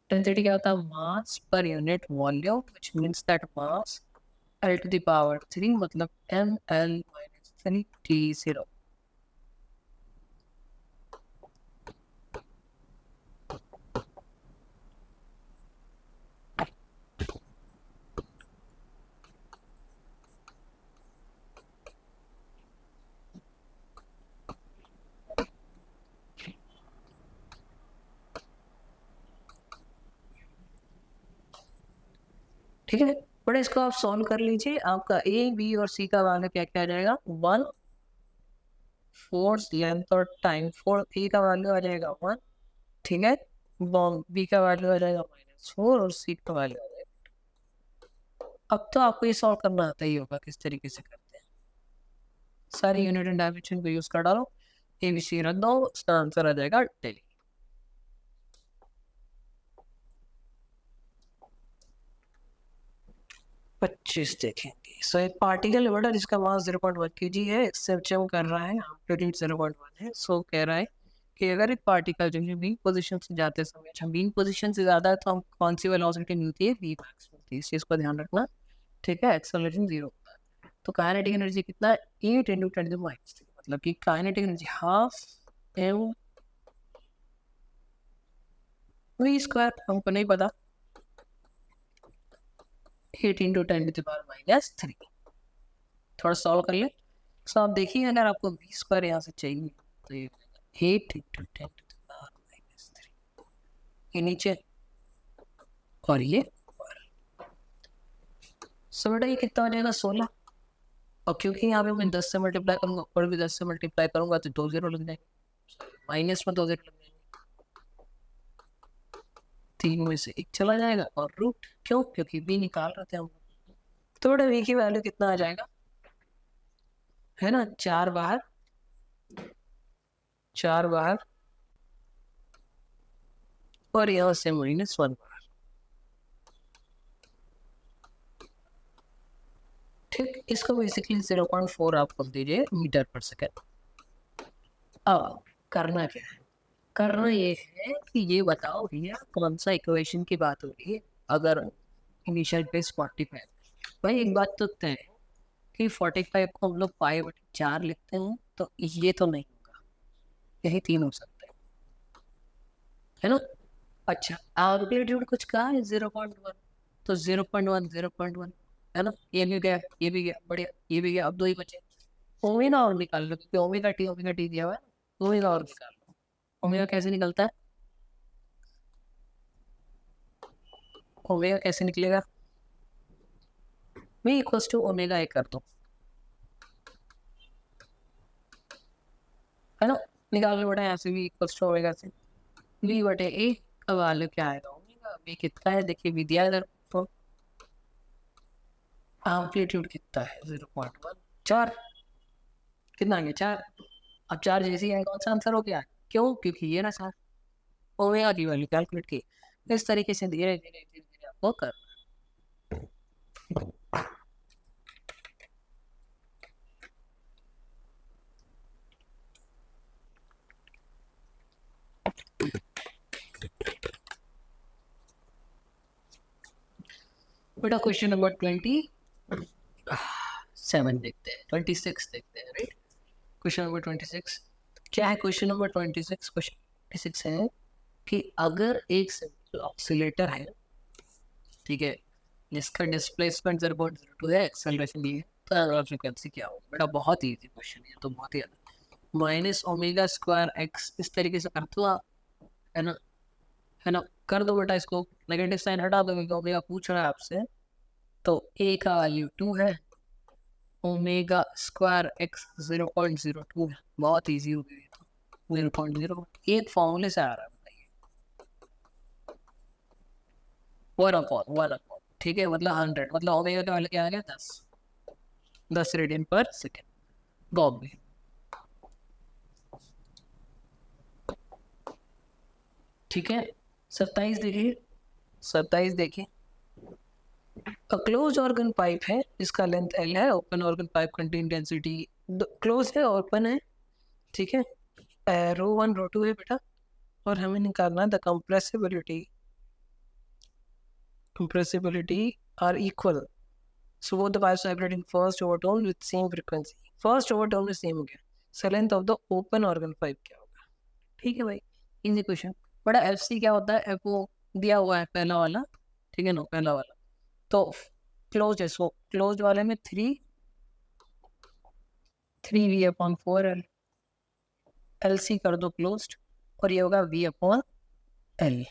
डेंसिटी क्या होता है, mass per unit volume, which means that mass L⁻3 मतलब ml - 3 T0। ठीक है, बड़े इसको आप सॉल्व कर लीजिए, आपका ए बी और सी का वैल्यू क्या क्या आ जाएगा, 1 फोर्स लेंथ और टाइम, फोर्स ए का वैल्यू आ जाएगा 1, ठीक है, बी का वैल्यू आ जाएगा -4 और सी का वैल्यू आ जाएगा। अब तो आपको ये सॉल्व करना आता ही होगा किस तरीके से करते हैं। सारी यूनिट एंड डायमेंशन को यूज कर डालो, ABC रख दो, उसका आंसर आ जाएगा डेली। पच्चीस देखेंगे। सो एक पार्टिकल लिमिटर जिसका मास 0.1 kg है, एक्सेप्शन कर रहा है, एम्पलीट्यूड 0.1 है। सो कह रहा है कि अगर एक पार्टिकल जो है मीन पोजीशन से जाते समय, अच्छा मीन पोजीशन से ज्यादा है तो हम कौन सी वेलोसिटी मिलती है, v मैक्स मिलती है। इस चीज को ध्यान रखना, ठीक है। एक्सेलरेशन 0 होता है तो काइनेटिक एनर्जी कितना है, 8 × 10⁻⁻3, मतलब कि kinetic energy half m v², हमको नहीं पता, 8 × 10⁻³ थोड़ा सॉल्व कर ले। सो आप देखिए, अगर आपको v² यहाँ से चाहिए तो ये 8 × 10⁻³ ये नीचे और ये ऊपर। सो बेटा ये कितना हो जाएगा, 16। और क्योंकि यहाँ पे मैं 10 से मल्टीप्लाई करूंगा, ऊपर भी 10 से मल्टीप्लाई करूंगा तो 2 0 लग जाएंगे, माइनस में 2 0 लग जाएंगे, 3 में से 1 चला जाएगा और रूट, क्यों, क्योंकि b निकाल रहे थे हम। तो बेटा v की वैल्यू कितना आ जाएगा, है ना, 4 बाहर, 4 बाहर और यहाँ से -1 बाहर। ठीक, इसको बेसिकली 0.4 आप कर दीजिए मीटर पर सेकेंड। अब करना क्या है, करना ये है कि ये बताओ भैया कौन सा इक्वेशन की बात हो रही है। अगर इनिशियल बेस 45, भाई एक बात तो तय है कि 45 को हम लोग π/4 लिखते हैं, तो ये तो नहीं होगा, यही 3 हो सकते हैं, है ना। अच्छा, एम्पलीट्यूड कुछ कहा है 0.1, तो 0.1 0.1 है ना, ये भी गया, ये भी गया, बढ़िया, ये भी गया। अब 2 ही बचे, ओमेगा और निकाल लो, क्योंकि ओमेगा टी दिया हुआ है, ओमेगा और निकाल लो। ओमेगा कैसे निकलता है, ओमेगा कैसे निकलेगा, v = ओमेगा ए कर दो, है ना, निकाल लो बेटा यहाँ से v = ओमेगा से, v/a का वैल्यू क्या आएगा, ओमेगा। v कितना है देखिए, v दिया इधर, तो एम्पलीट्यूड कितना है 0.1, 4, कितना आ गया 4। अब 4 जैसे ही आएगा कौन सा आंसर हो गया, क्यों, क्योंकि ये ना सर ओमेगा की वैल्यू कैलकुलेट की। इस तरीके से धीरे धीरे धीरे धीरे आपको कर, बेटा क्वेश्चन नंबर 27 देखते हैं, 26 देखते हैं, राइट। क्वेश्चन नंबर 26 क्या है, क्वेश्चन नंबर 26, क्वेश्चन 26 है कि अगर एक सिंपल ऑक्सीलेटर है, ठीक है, जिसका डिस्प्लेसमेंट 0.02 है, एक्सेलरेशन दी है, तो एंगुलर फ्रीक्वेंसी क्या होगा। बेटा बहुत ही इजी क्वेश्चन है, तो बहुत ही -ω²x इस तरीके से करते हो आप, है ना, है ना, कर दो बेटा, इसको नेगेटिव साइन हटा दो क्योंकि ओमेगा पूछ रहा है आपसे। तो a का वैल्यू 2 है, ω²x 0.02 है, बहुत इजी हो गई, तो 0.0 एक फॉर्मूले से आ रहा है, बताइए 1/1, ठीक है, मतलब 100, मतलब ओमेगा का वैल्यू क्या आ गया, 10 रेडियन पर सेकेंड। बॉब में ठीक है, 27 देखिए, 27 देखिए, क्लोज ऑर्गन पाइप है जिसका लेंथ L है, open organ pipe contain density close है, ओपन है, ठीक है, ρ1 ρ2 है बेटा, और हमें निकालना है the compressibility are equal, so both the pipes vibrating first overtone with same frequency, first overtone में सेम हो गया, so length of the open organ pipe क्या होगा। ठीक है भाई, इजी क्वेश्चन। बड़ा FC क्या होता है, FO दिया हुआ है पहला वाला, ठीक है ना, पहला वाला तो क्लोज है, सो क्लोज वाले में 3v/4L, LC कर दो क्लोज्ड, और ये होगा v/L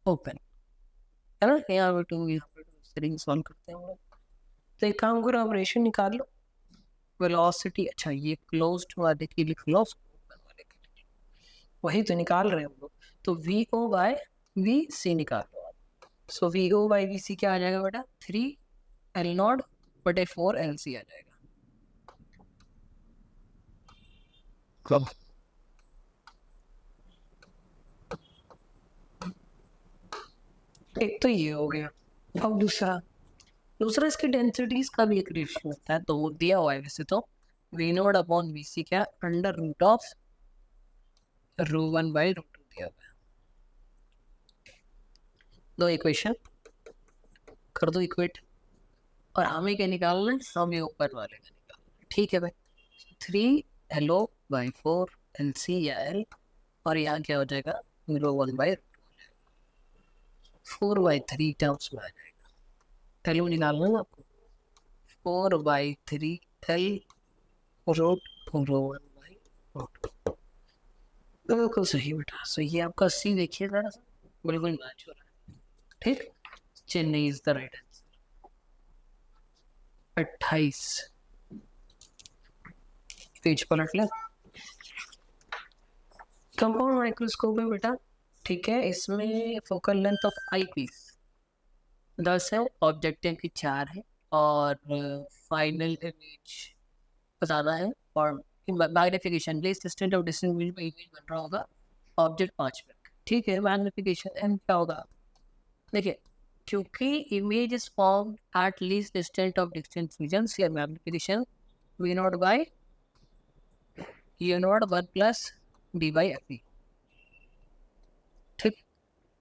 ओपन, है ना, यहाँ पे 2 यहाँ पे 2 इस तरीके सॉल्व करते हैं हम लोग। तो एक काम करो, आप रेशियो निकाल लो, वेलोसिटी, अच्छा ये क्लोज्ड वाले की लिख लो, ओपन वाले की, वही तो निकाल रहे हैं हम लोग। तो V O by V C निकालो। So V O by V C क्या आ जाएगा बेटा, 3 L0/4 LC आ जाएगा। कब एक तो ये हो गया। अब दूसरा इसकी डेंसिटीज का भी एक रेशियो होता है, तो वो दिया हुआ है वैसे तो, we naught upon we C क्या, अंडर रूट ऑफ ρ1/√2 दिया हुआ है। दो इक्वेशन कर दो इक्वेट, और हमें क्या निकालना है, हमें ऊपर वाले का निकालना है। ठीक है भाई, 3L/4 LC या L, और यहाँ क्या हो जाएगा, ρ1/4/3 टर्म्स में आ जाएगा। वैल्यू निकालना है आपको, 4/3 L रूट ρ1/√2। बिल्कुल सही बेटा। सो ये आपका सी देखिए जरा सा, बिल्कुल मैच हो रहा है। ठीक, Chennai is the right answer. 28 page पलट ले। कंपाउंड माइक्रोस्कोप में बेटा, ठीक है, इसमें focal length of eye piece 10 है, ऑब्जेक्टिव की 4 है, और फाइनल इमेज बताना है, और magnification place distance of distance में इमेज बन रहा होगा ऑब्जेक्ट 5 में। ठीक है, मैग्निफिकेशन एम क्या होगा, देखिए, क्योंकि image is form at least distant of distance reasons, या magnification V naught by U naught 1 plus D by F E. ठीक,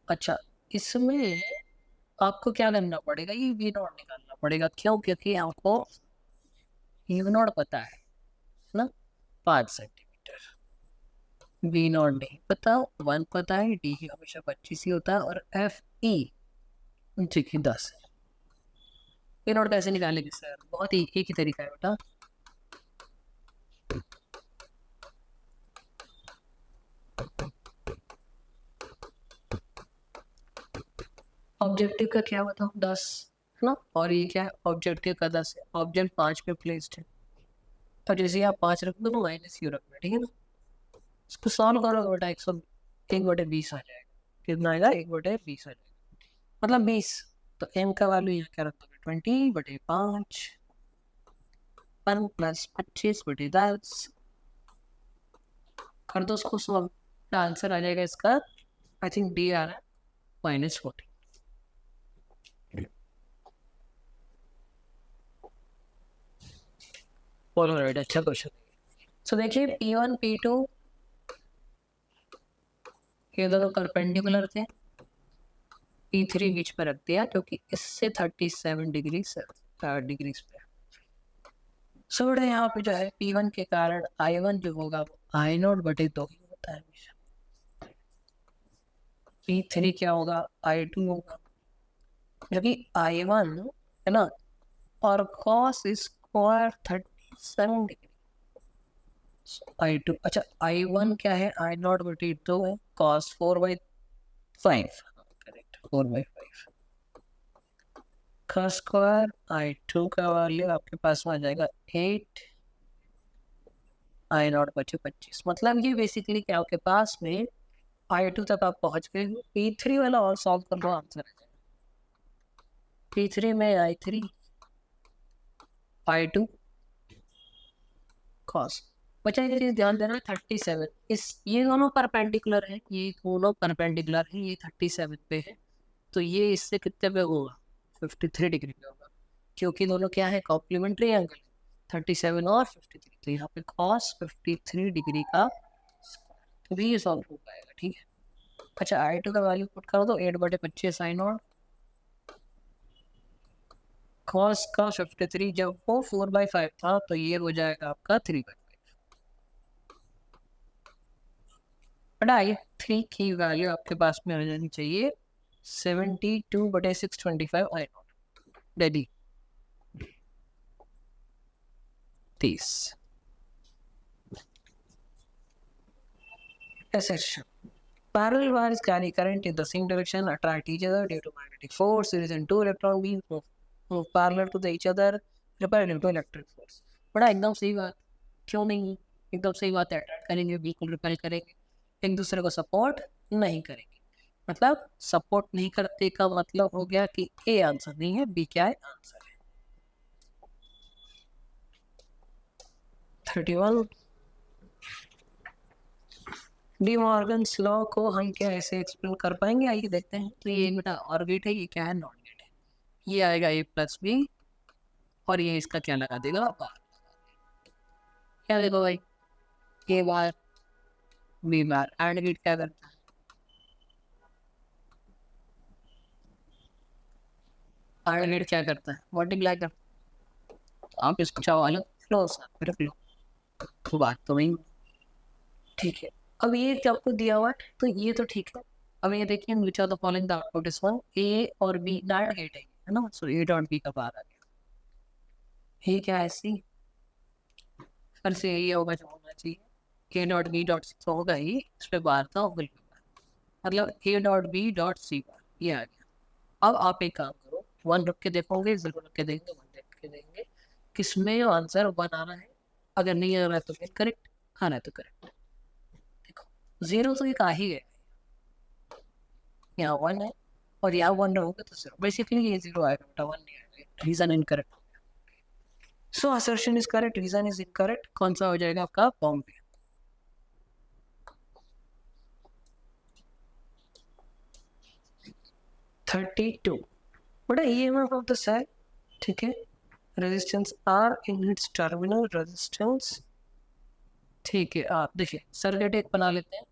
अच्छा, इसमें आपको क्या करना पड़ेगा, ये वी नॉट निकालना पड़ेगा। क्यों, क्योंकि आपको यू नॉट पता है ना, 5 सेंटीमीटर, वी नॉट नहीं पता, 1 पता है, डी हमेशा 25 ही होता है, और एफ ई ठीक है 10 है। वी नॉट कैसे निकालेंगे सर, बहुत ही एक ही तरीका है बेटा, ऑब्जेक्टिव का क्या बताऊँ, 10 है ना, और ये क्या है, ऑब्जेक्टिव का 10 है, ऑब्जेक्ट 5 पे प्लेस्ड है, तो जैसे आप 5 रख दो तो माइनस यू रखना, ठीक है ना। इसको सॉल्व करो बेटा, 1/20 आ जाएगा। कितना आएगा, 1/20 आ जाएगा, मतलब 20। तो एम का वैल्यू यहाँ क्या रखोगे, 20/5, 1 + 25/10 कर दो उसको सॉल्व, आंसर आ जाएगा इसका, आई थिंक डी आ रहा है, -40। बोलो राइट, अच्छा क्वेश्चन। सो देखिए P1 P2 ये दोनों परपेंडिकुलर थे, P3 बीच पर रख दिया क्योंकि इससे 37 डिग्री पे। सो बेटा यहाँ पे जो है P1 के कारण I1 जो होगा वो I0/2 ही होता है हमेशा। P3 क्या होगा, I2 होगा, क्योंकि I1 है ना, और cos स्क्वायर 37 डिग्री, I2, अच्छा I1 क्या है, I0/2 है, cos 4/5, करेक्ट, 4/5 का स्क्वायर, I2 का वैल्यू आपके पास में आ जाएगा 8, I0/25। मतलब ये बेसिकली क्या आपके पास में I2 तक आप पहुंच गए हो। P3 वाला और सॉल्व कर लो, आंसर आ जाएगा। P3 में I3 I2 cos, बचा एक चीज ध्यान देना, 37, ये दोनों परपेंडिकुलर है, ये दोनों परपेंडिकुलर है, ये 37 पे है, तो ये इससे कितने पे होगा, 53 डिग्री पे होगा, क्योंकि दोनों क्या है, कॉम्प्लीमेंट्री एंगल, 37 और 53, तो यहाँ पे cos 53 डिग्री का भी ये सॉल्व हो पाएगा। ठीक है, अच्छा I2 का वैल्यू पुट करो तो 8/25 I0, cos का 53 जब वो 4/5 था तो ये हो जाएगा आपका 3/5। बट I3 की वैल्यू आपके पास में आ जानी चाहिए 72/625 I0, daily 30 assertion. Parallel wires carry current in the same direction, attract each other due to magnetic force. The reason two electron beams move parallel to each other, repel into electric force. बड़ा एकदम सही बात, क्यों नहीं, एकदम सही बात है, अट्रैक्ट करेंगे, बिल्कुल रिपेल करेंगे। एक दूसरे को सपोर्ट नहीं करेंगे। मतलब सपोर्ट नहीं करते का मतलब हो गया कि ए आंसर नहीं है, बी क्या है, आंसर है। 31 डी मॉर्गन्स लॉ को हम क्या ऐसे एक्सप्लेन कर पाएंगे, आइए देखते हैं। तो ये बेटा और गेट है, ये क्या है, नॉट गेट है। ये आएगा ए प्लस बी और ये इसका क्या लगा देगा, बार। क्या देखो भाई, ए बार बी बार, एंड गेट क्या करता है, एंड गेट क्या करता है, मल्टीप्लाई करता है। तो आप इसको चाहो अलग फ्लो फिर फ्लो, तो बात तो वही, ठीक है। अब ये क्या आपको दिया हुआ है, तो ये तो ठीक है। अब ये देखिए, which are the following the output is one, A और बी नॉट गेट है ना, सो ए डॉट बी का बार आ गया। ये क्या है, सी, फिर से ये होगा जो होना चाहिए, के डॉट बी डॉट सी, तो होगा ही इस पे बार था, मतलब A dot B dot C bar, ये आ गया। अब आप एक काम करो, वन रख के देखोगे, जीरो रख के देंगे, वन रख के देंगे, किसमें आंसर वन आ रहा है, अगर नहीं आ रहा है तो फिर करेक्ट, आ रहा है तो करेक्ट। देखो जीरो तो एक आ ही गया, यहाँ वन है और यहाँ वन रहोगे तो जीरो, बेसिकली ये जीरो आएगा बेटा, वन नहीं आएगा, reason incorrect. So assertion is correct, reason is incorrect, कौन सा हो जाएगा आपका, बॉम्बे। थर्टी टू बेटा EMF ऑफ द सेल, ठीक है, resistance r in its terminal resistance, ठीक है। आप देखिए सर्किट एक बना लेते हैं,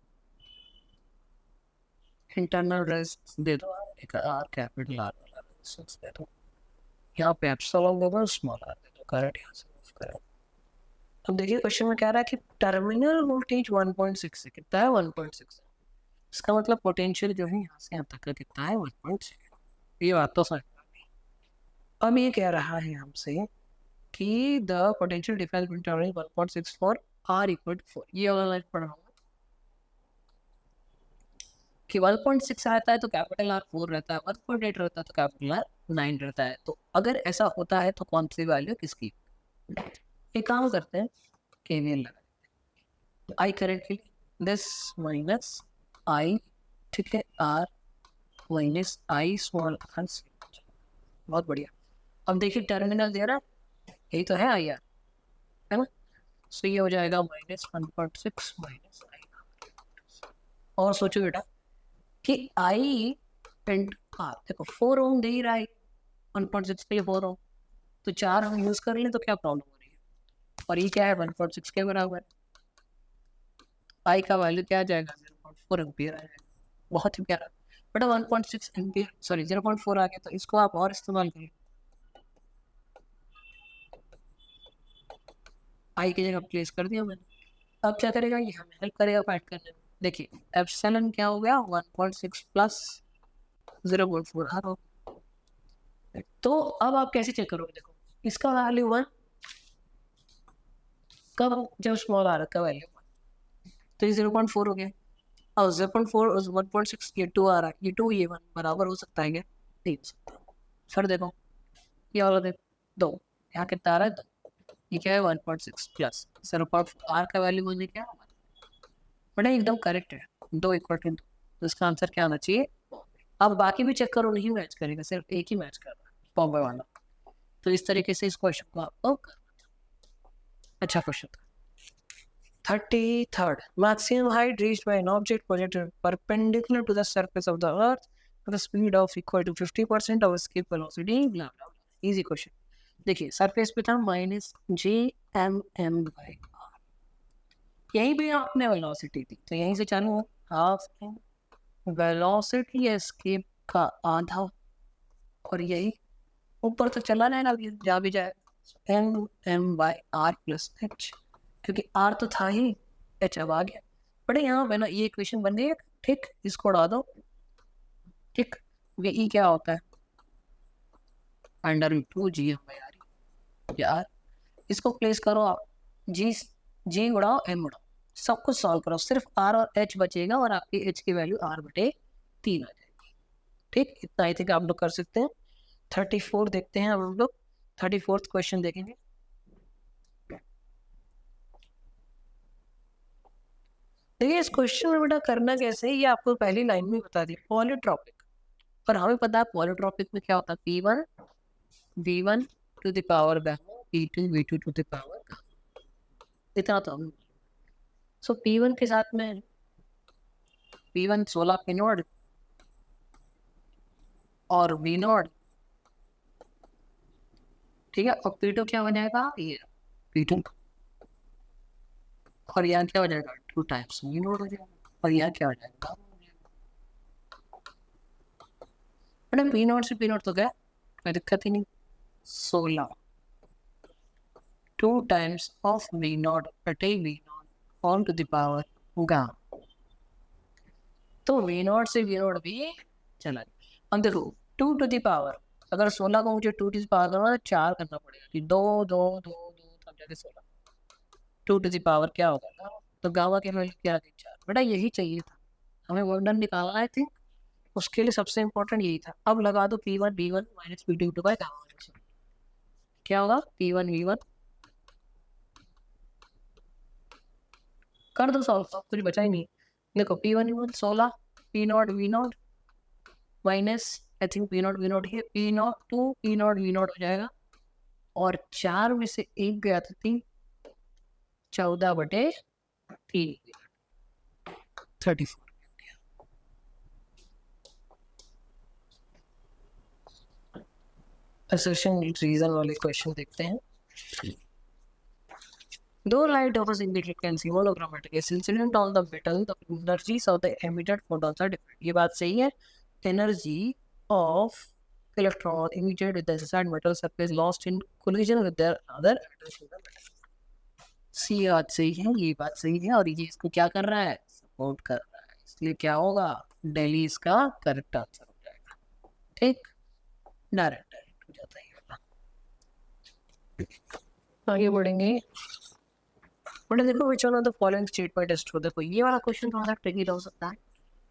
इंटरनल रेजिस्टेंस दे दो, एक आर कैपिटल आर वाला रेजिस्टेंस दे दो, यहाँ पे एप्सिलॉन दे दो, स्मॉल आर दे दो, करंट यहाँ से मूव करें। अब देखिए क्वेश्चन में कह रहा है कि टर्मिनल वोल्टेज 1.6 से, कितना है, 1.6, इसका मतलब पोटेंशियल जो है यहाँ से यहाँ तक का कितना है, 1.6। ये बात तो समझ। अब ये कह रहा है हमसे कि the potential difference between terminal 1.6 for r equal to 4, ये वाला लाइन पढ़ रहा हूँ कि 1.6 आता है तो कैपिटल आर 4 रहता है, 1.8 रहता है तो कैपिटल आर 9 रहता है। तो अगर ऐसा होता है तो कौन सी वैल्यू किसकी, एक काम करते हैं, केवीएल लगा, आई करंट के लिए दिस माइनस आई, ठीक है, r minus i small r, बहुत बढ़िया। अब देखिए टर्मिनल दे रहा है, यही तो है आई आर, है ना, सो ये हो जाएगा -1.6 माइनस आई। और सोचो बेटा कि आई एंड आर, देखो 4 ओम दे ही रहा है, 1.6 के लिए 4 ओम, तो 4 हम यूज कर लें तो क्या प्रॉब्लम हो रही है, और ये क्या है 1.6 के बराबर है, आई का वैल्यू क्या आ जाएगा, 0.4 एम्पियर आ जाएगा, बहुत ही प्यारा बेटा, 1.6 एम्पियर, सॉरी 0.4 आ गया, तो इसको आप और इस्तेमाल करें, आई की जगह प्लेस कर दिया मैंने। अब क्या करेगा, ये हमें हेल्प करेगा फाइंड करने में। देखिए एप्सिलॉन क्या हो गया, 1.6 प्लस 0.4 आर हो। तो अब आप कैसे चेक करोगे, देखो इसका वैल्यू 1, कब, जब स्मॉल आर का वैल्यू 1, तो ये 0.4 हो गया, और 0.4 और 1.6 ये 2 आ रहा है, ये 2 ये 1 बराबर हो सकता है क्या, नहीं हो सकता। फिर देखो ये वाला देखो 2, यहाँ कितना आ रहा है 2, ये क्या है 1.6 प्लस 0.4, आर का वैल्यू मुझे क्या, बड़ा एकदम करेक्ट है, 2 इक्वल टू 2, तो इसका आंसर क्या आना चाहिए। अब बाकी भी चेक करो, नहीं मैच करेगा, सिर्फ एक ही मैच कर रहा है, बॉम्बे वाला। तो इस तरीके से इस क्वेश्चन को आपको अच्छा क्वेश्चन था। 33rd, maximum height reached by an object projected perpendicular to the surface of the earth with a speed of equal to 50% of escape velocity, blah blah blah. Easy question. देखिए surface पे था -gmm/r, यहीं पे आपने velocity थी, तो यहीं से चालू हो, हाफ वेलोसिटी एस्केप का आधा, और यही ऊपर तो चला रहेगा, जा भी जाए, m/r+h, क्योंकि r तो था ही, h अब आ गया। बड़े यहाँ पे ना ये इक्वेशन बन गई है, ठीक, इसको उड़ा दो, ठीक, ये e क्या होता है, √2 GM/r, इसको प्लेस करो आप, g उड़ाओ m उड़ाओ, सब कुछ सॉल्व करो, सिर्फ r और h बचेगा और आपकी h की वैल्यू r/3 आ जाएगी, ठीक, इतना आई थिंक आप लोग कर सकते हैं। 34 देखते हैं हम लोग, 34th क्वेश्चन देखेंगे। देखिए इस क्वेश्चन में बेटा करना कैसे है ये आपको पहली लाइन में बता दी, पॉलीट्रॉपिक। पर हमें पता है पॉलीट्रॉपिक में क्या होता है, P1 V1 to the power gamma, P2 V2 to the power gamma, इतना तो हम। सो P1 के साथ में P1 16 P नोड और V नोड, ठीक है, और P2 क्या हो जाएगा, ये P2, और यहाँ क्या हो जाएगा 2 टाइम्स V नोड हो जाएगा, और यहाँ क्या हो जाएगा मैडम P नोड से P नोड तो गया, कोई दिक्कत ही नहीं। 16 2 टाइम्स ऑफ V नोड बटे V naught on to the power gamma, तो V नोड से V नोड भी चला गया। अब देखो 2 टू द पावर, अगर 16 को मुझे 2 टू द पावर करना तो 4 करना पड़ेगा, कि 2 2 2 2 तब जाके 16, 2 टू द पावर क्या होगा गामा, तो गामा की वैल्यू क्या थी 4। बेटा यही चाहिए था हमें, वर्क डन निकालना है थी, उसके लिए सबसे इंपॉर्टेंट यही था। अब लगा दो P1 V1 minus P2 V2 का गामा, क्या होगा P1 V1, कर दो सॉल्व, तो कुछ बचा ही नहीं। देखो P1 V1 16 P not V not minus I think P not V not है, P not 2 P not V not हो जाएगा, और 4 में से 1 गया था 3, 14 बटे 3 34। असर्शन रीजन वाले क्वेश्चन देखते हैं। Though light offers indicated can see holochromatic is incident on the metal, the energies of the emitted photons are different. ये बात सही है, energy of electron emitted with the inside metal surface lost in collision with their other atoms in the metal. सी बात सही है, ये बात सही है, और ये इसको क्या कर रहा है, सपोर्ट कर रहा है, इसलिए क्या होगा डेली इसका करेक्ट आंसर हो जाएगा। ठीक, डायरेक्ट हो जाता है। आगे बढ़ेंगे, बट देखो which one of the following statement is true. देखो ये वाला क्वेश्चन थोड़ा सा ट्रिकी हो सकता है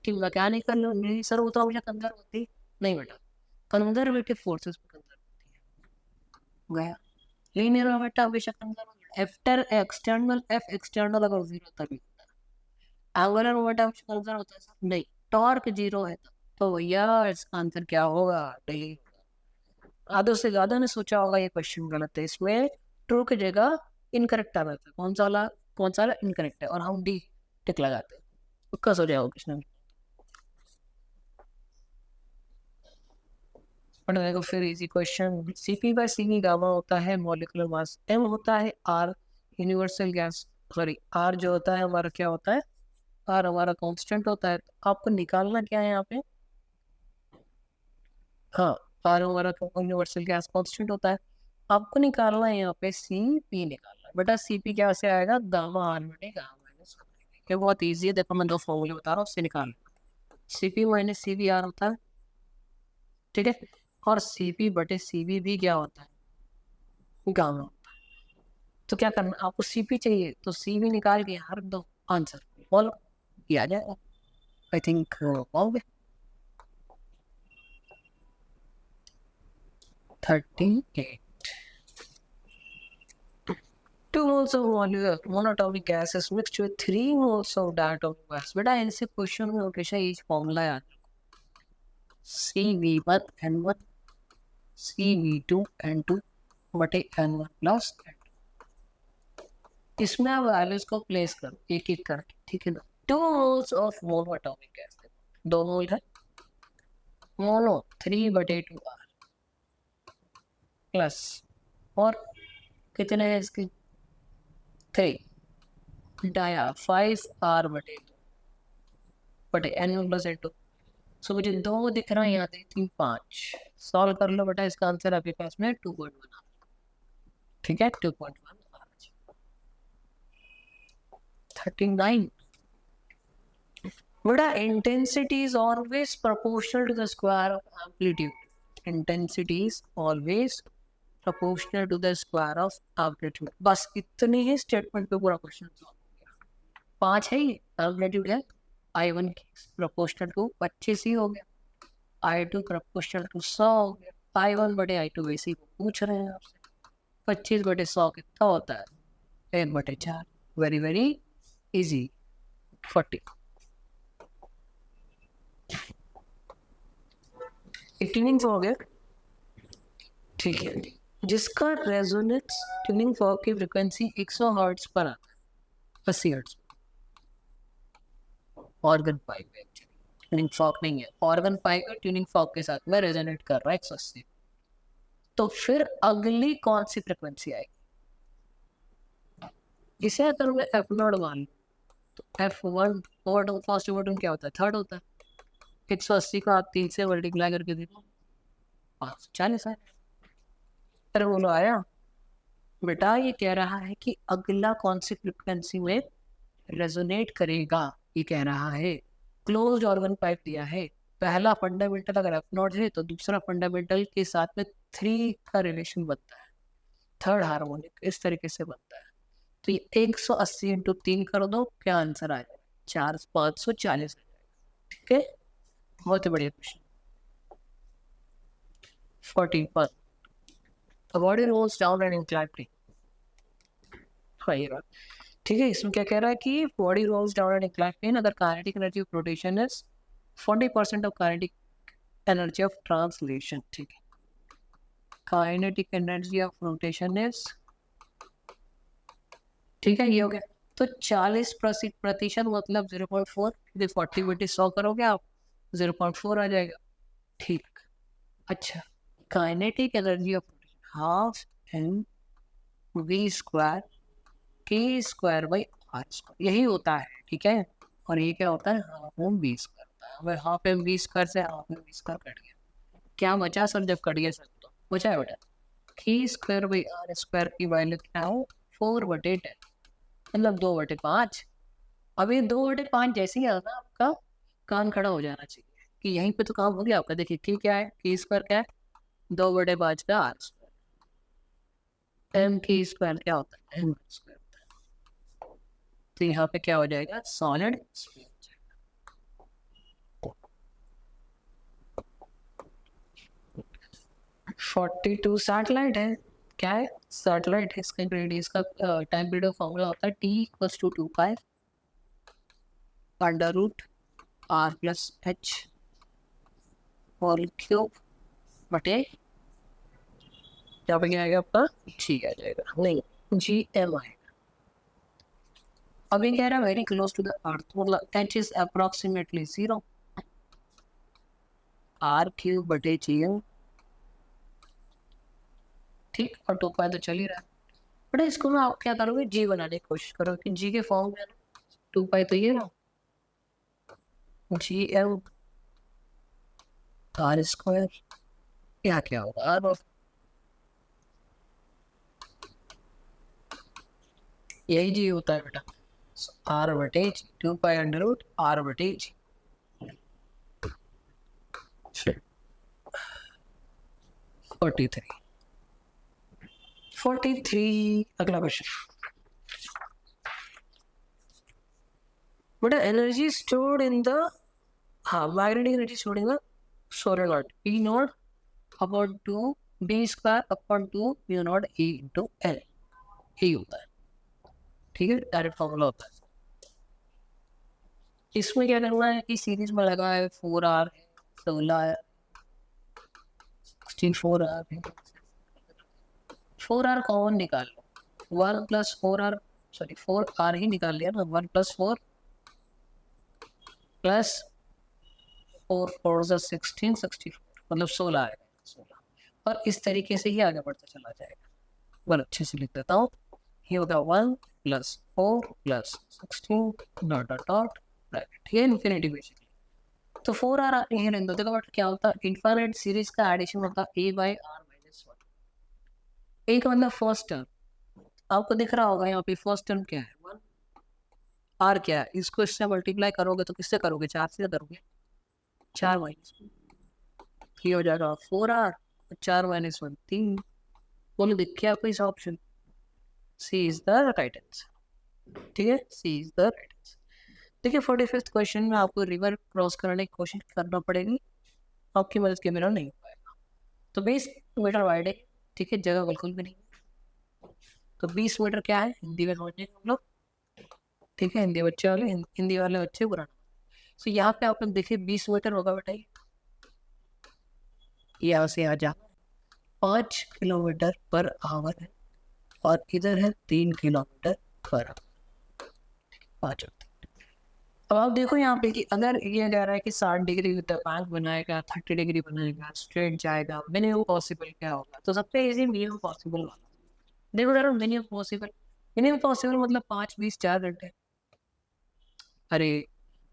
कि मैकेनिकल नहीं सर, वो तो हमेशा कंजर्व होती नहीं बेटा, कंजर्वेटिव फोर्सेस पे कंजर्व होती है, गया लीनियर में बेटा हमेशा conserve, after external F external अगर 0 तभी होता है, एंगुलर मोमेंटम कंजर्व होता है सर नहीं, टॉर्क 0 है तो भैया इसका आंसर क्या होगा, डेली। आधे से ज्यादा ने सोचा होगा ये क्वेश्चन गलत है, इसमें ट्रू की जगह इनकरेक्ट आ रहा था, कौन सा वाला इनकरेक्ट है, और हम डी टिक लगाते हैं, उसका सो जाएगा क्वेश्चन। और देखो फिर easy question, Cp by Cv gamma होता है मॉलिक्यूलर मास, m होता है r universal gas, sorry r जो होता है हमारा क्या होता है, r हमारा कांस्टेंट होता है, तो आपको निकालना क्या है यहाँ पे, हाँ r हमारा यूनिवर्सल गैस कांस्टेंट होता है, आपको निकालना है यहाँ पे Cp निकालना है बेटा, Cp क्या से आएगा गामा r बटे गामा माइनस, ये बहुत ईजी है, देखो मैं 2 फॉर्मूले बता रहा हूँ उससे निकालना, Cp माइनस Cv r होता है, ठीक है, और Cp बटे Cv भी क्या होता है गामा, तो क्या करना आपको, Cp चाहिए तो Cv निकाल के यहाँ रख दो, आंसर बोलो किया जाएगा, आई थिंक हो गया 38। 2 moles of monatomic gas is mixed with 3 moles of diatomic gas। बेटा इनसे क्वेश्चन में हमेशा ये फॉर्मूला याद रखो, CV1 N1 CV2 N2 बटे N1 प्लस N2, इसमें आप वैल्यूज को प्लेस करो एक एक करके, ठीक है ना। 2 moles of monatomic gas, 2 मोल है, मोनो 3/2R प्लस, और कितने हैं इसके 3 डाया 5R/2 बटे N1 प्लस N2। सो मुझे 2 दिख रहा है यहाँ पे, 3 5 सॉल्व कर लो बेटा, इसका आंसर आपके पास में 2.1, ठीक है 2.1। 39 बेटा intensity is always proportional to the square of amplitude, intensity is always proportional to the square of amplitude, बस इतने ही स्टेटमेंट पे पूरा क्वेश्चन सॉल्व हो गया। 5 है ये एम्पलीट्यूड है, I1 प्रोपोर्शनल टू 25 ही हो गया, I2 प्रोपोर्शनल टू 100 हो गया, I1 बटे I2 वैसे ही पूछ रहे हैं आपसे, 25/100 कितना होता है 1/4, वेरी वेरी इजी। 40 ट्यूनिंग हो गया, ठीक है, जिसका रेजोनेंस ट्यूनिंग फॉर्क की फ्रिक्वेंसी 100 हर्ट्ज पर आता है, 80 हर्ट्ज। ऑर्गन पाइप है, ट्यूनिंग फॉर्क नहीं है, ऑर्गन पाइप है, ट्यूनिंग फॉर्क के साथ में रेजोनेट कर रहा है 180। तो फिर अगली कौन सी फ्रिक्वेंसी आएगी? इसे अगर मैं एफ नॉट मान लूं तो F1 ओवरटोन फर्स्ट ओवरटोन क्या होता है? थर्ड होता है। 180 का आप 3 से मल्टीप्लाई करके देखो, 540 है। अरे बोलो आया बेटा, ये कह रहा है कि अगला कौन सी फ्रिक्वेंसी में रेजोनेट करेगा, ये कह रहा है। क्लोज्ड ऑर्गन पाइप दिया है, पहला फंडामेंटल अगर एफ नॉट है तो दूसरा फंडामेंटल के साथ में 3 का रिलेशन बनता है, थर्ड हार्मोनिक इस तरीके से बनता है। तो ये 180 इंटू 3 कर दो, क्या आंसर आ जाएगा? 540 ठीक है, बहुत ही बढ़िया question. 41 body rolls down and inclining, ठीक है। इसमें क्या कह रहा है कि body rolls down and inclining अगर kinetic energy of rotation is 40% of kinetic energy of translation, ठीक है। Kinetic energy of rotation is, ठीक है, ये हो गया। तो 40% मतलब 0.4, 40 बटे 100 करोगे आप 0.4 आ जाएगा, ठीक। अच्छा, kinetic energy of half M we square के स्क्वायर बाई आर स्क्वायर, यही होता है, ठीक है। और ये क्या होता है? हाफ एम वी स्क्वायर होता है। हाफ एम वी स्क्वायर से half M we square cut गया, क्या बचा सर? जब कट गया सर तो बचा है बेटा के स्क्वायर बाई आर स्क्वायर की वैल्यू क्या हो? 4/10, मतलब 2/5। अब ये 2/5 जैसे ही आता आपका कान खड़ा हो जाना चाहिए कि यहीं पे तो काम हो गया आपका। देखिए की क्या है, की स्क्वायर क्या है? 2/5 का आर स्क्वायर। एम की स्क्वायर क्या होता है? एम स्क्वायर होता है। तो यहाँ पे क्या हो जाएगा? Solid sphere. 42 सैटेलाइट है, क्या है? सैटेलाइट है। इसका रेडियस का टाइम पीरियड का फॉर्मूला होता है T=2π √r+h होल क्यूब बटे, क्या बन आएगा आपका? जी आ जाएगा, नहीं GM आएगा। अभी कह रहा है very close to the earth, मतलब h इज अप्रोक्सीमेटली 0, r³ बटे GM, ठीक। और 2π तो चल ही रहा है, बट इसको ना आप क्या करोगे? जी बनाने की कोशिश करो कि जी के फॉर्म में 2π तो ये ना GM आर स्क्वायर, क्या होगा? आर, यही जी होता है बेटा, आर बटे जी, 2π√r/g। 43 अगला क्वेश्चन बेटा, एनर्जी स्टोर्ड इन द, हाँ, magnetic energy stored in the solenoid E not upon 2 B square upon 2 mu naught E into L, यही होता है, ठीक है। डायरेक्ट फॉर्मूला होता है। इसमें क्या करना है कि सीरीज में लगा है 4R है, 16 है, 64R है, 4R कॉमन निकाल लो, 1 + 4R, सॉरी 4R ही निकाल लिया ना, 1 + 4 + 4 4 16 64, मतलब 16 आएगा, 16। और इस तरीके से ही आगे बढ़ता चला जाएगा। बस अच्छे से लिख देता हूँ, ये होगा 1 + 4 + 16 डॉट डॉट डॉट, ठीक है, इन्फिनिटी बेसिकली। तो 4R ये रहने दो, देखो बट क्या होता है, इनफाइनाइट सीरीज का एडिशन होता है A/r - 1। A का मतलब फर्स्ट टर्म, आपको दिख रहा होगा यहाँ पे फर्स्ट टर्म क्या है? 1। R क्या है? इसको इससे मल्टीप्लाई करोगे तो किससे करोगे? 4 से करोगे, 4 - 1, ये हो जाएगा 4R, 4 - 1 3। बोलो देखिए आपको इस option, C is the right answer, ठीक है, C is the right answer. देखिए 45th क्वेश्चन में आपको रिवर क्रॉस करने की कोशिश करना पड़ेगी, आपकी मदद के बिना नहीं हो पाएगा। तो 20 मीटर वाइड है, ठीक है, जगह बिल्कुल भी नहीं। तो 20 मीटर क्या है हिंदी में समझने हम लोग, ठीक है, हिंदी बच्चे वाले हिंदी वाले बच्चे पुराना। सो यहाँ पे आप लोग देखिए 20 मीटर होगा बेटा, यहाँ से यहाँ जा 5 किलोमीटर पर आवर है और इधर है 3 किलोमीटर पर आवर। 5। अब आप देखो यहाँ पे कि अगर ये कह रहा है कि 60 डिग्री विद द बैंक बनाएगा, 30 डिग्री बनाएगा, स्ट्रेट जाएगा, मिनिमम पॉसिबल क्या होगा? तो सबसे इजी मिनिमम पॉसिबल वाला। देखो जरा मिनिमम पॉसिबल मतलब 5 20 4 घंटे। अरे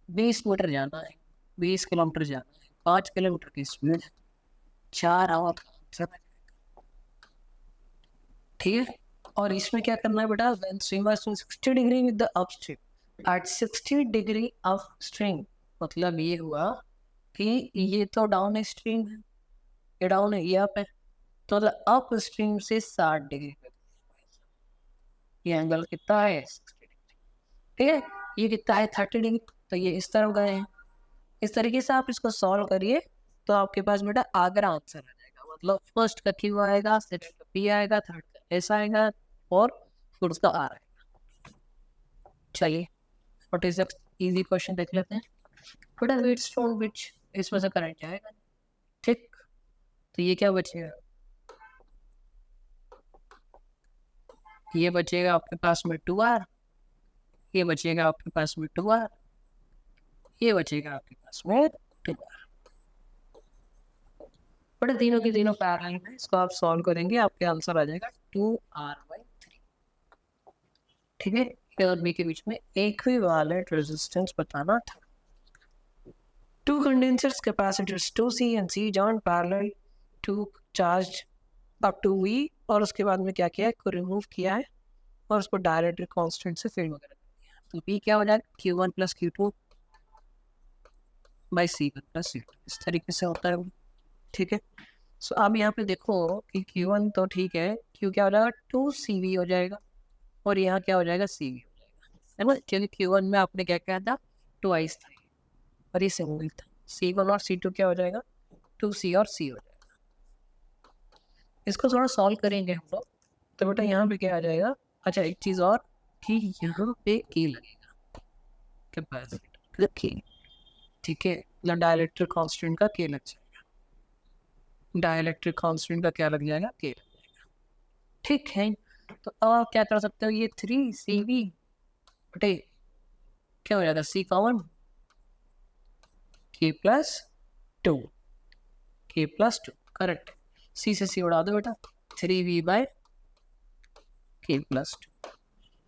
20 मीटर जाना है, 20 किलोमीटर जाना है, 5 किलोमीटर की स्पीड है, 4 आवर का आंसर है। ठीक है, और इसमें क्या करना है बेटा? When swimmer swims 60 degree with the upstream at 60 degree upstream, मतलब ये हुआ कि ये तो डाउन स्ट्रीम है, ये डाउन है, ये अप है, तो अप स्ट्रीम से 60 डिग्री पे ये एंगल कितना है? 60 डिग्री। ठीक है, ये कितना है? 30 डिग्री, तो ये इस तरफ गए हैं। इस तरीके से आप इसको सॉल्व करिए तो आपके पास बेटा आगरा आंसर आ जाएगा। मतलब फर्स्ट का क्यू आएगा, सेकंड का पी आएगा, थर्ड का एस आएगा और फिर उसका आर आएगा। चलिए 46 इजी क्वेश्चन देख लेते हैं। बेटा वेट्स फ्रॉम व्हिच, इसमें से करंट जाएगा। ठीक, तो ये क्या बचेगा? ये बचेगा आपके पास में 2r, ये बचेगा आपके पास में 2r, ये बचेगा आपके पास में 2r। बट तीनों की तीनों पैरेलल है, इसको आप सॉल्व करेंगे आपके आंसर आ जाएगा 2r/3। ठीक है, ए और बी के बीच में इक्विवेलेंट रेजिस्टेंस बताना था। Two condensers capacitors 2C and C joined parallel to charged up to V, और उसके बाद में क्या किया है? को रिमूव किया है और उसको डायरेक्ट कांस्टेंट से फिल वगैरह कर दिया। तो P क्या हो जाएगा? Q1 + Q2 by C1 + C2, इस तरीके से होता है। ठीक है, सो अब यहाँ पे देखो कि Q1 तो ठीक है, Q क्या हो जाएगा? 2CV हो जाएगा और यहाँ क्या हो जाएगा? CV हो जाएगा, है ना? क्योंकि Q1 में आपने क्या किया था? ट्वाइस था और ये सिंगल था। C1 और C2 क्या हो जाएगा? 2C और C हो जाएगा। इसको थोड़ा सॉल्व करेंगे हम लोग, तो बेटा यहाँ पे क्या आ जाएगा? अच्छा एक चीज़ और कि यहाँ पे की लगेगा कैपेसिटर की। ठीक है, मतलब डाइलेक्ट्रिक कांस्टेंट का के लग जाएगा, डाइलेक्ट्रिक कांस्टेंट का क्या लग जाएगा? के लग जाएगा। ठीक है, तो अब आप क्या कर सकते हो? ये 3CV बटे क्या हो जाएगा? C common, K + 2, K + 2 correct. C से C उड़ा दो बेटा, 3V/K + 2,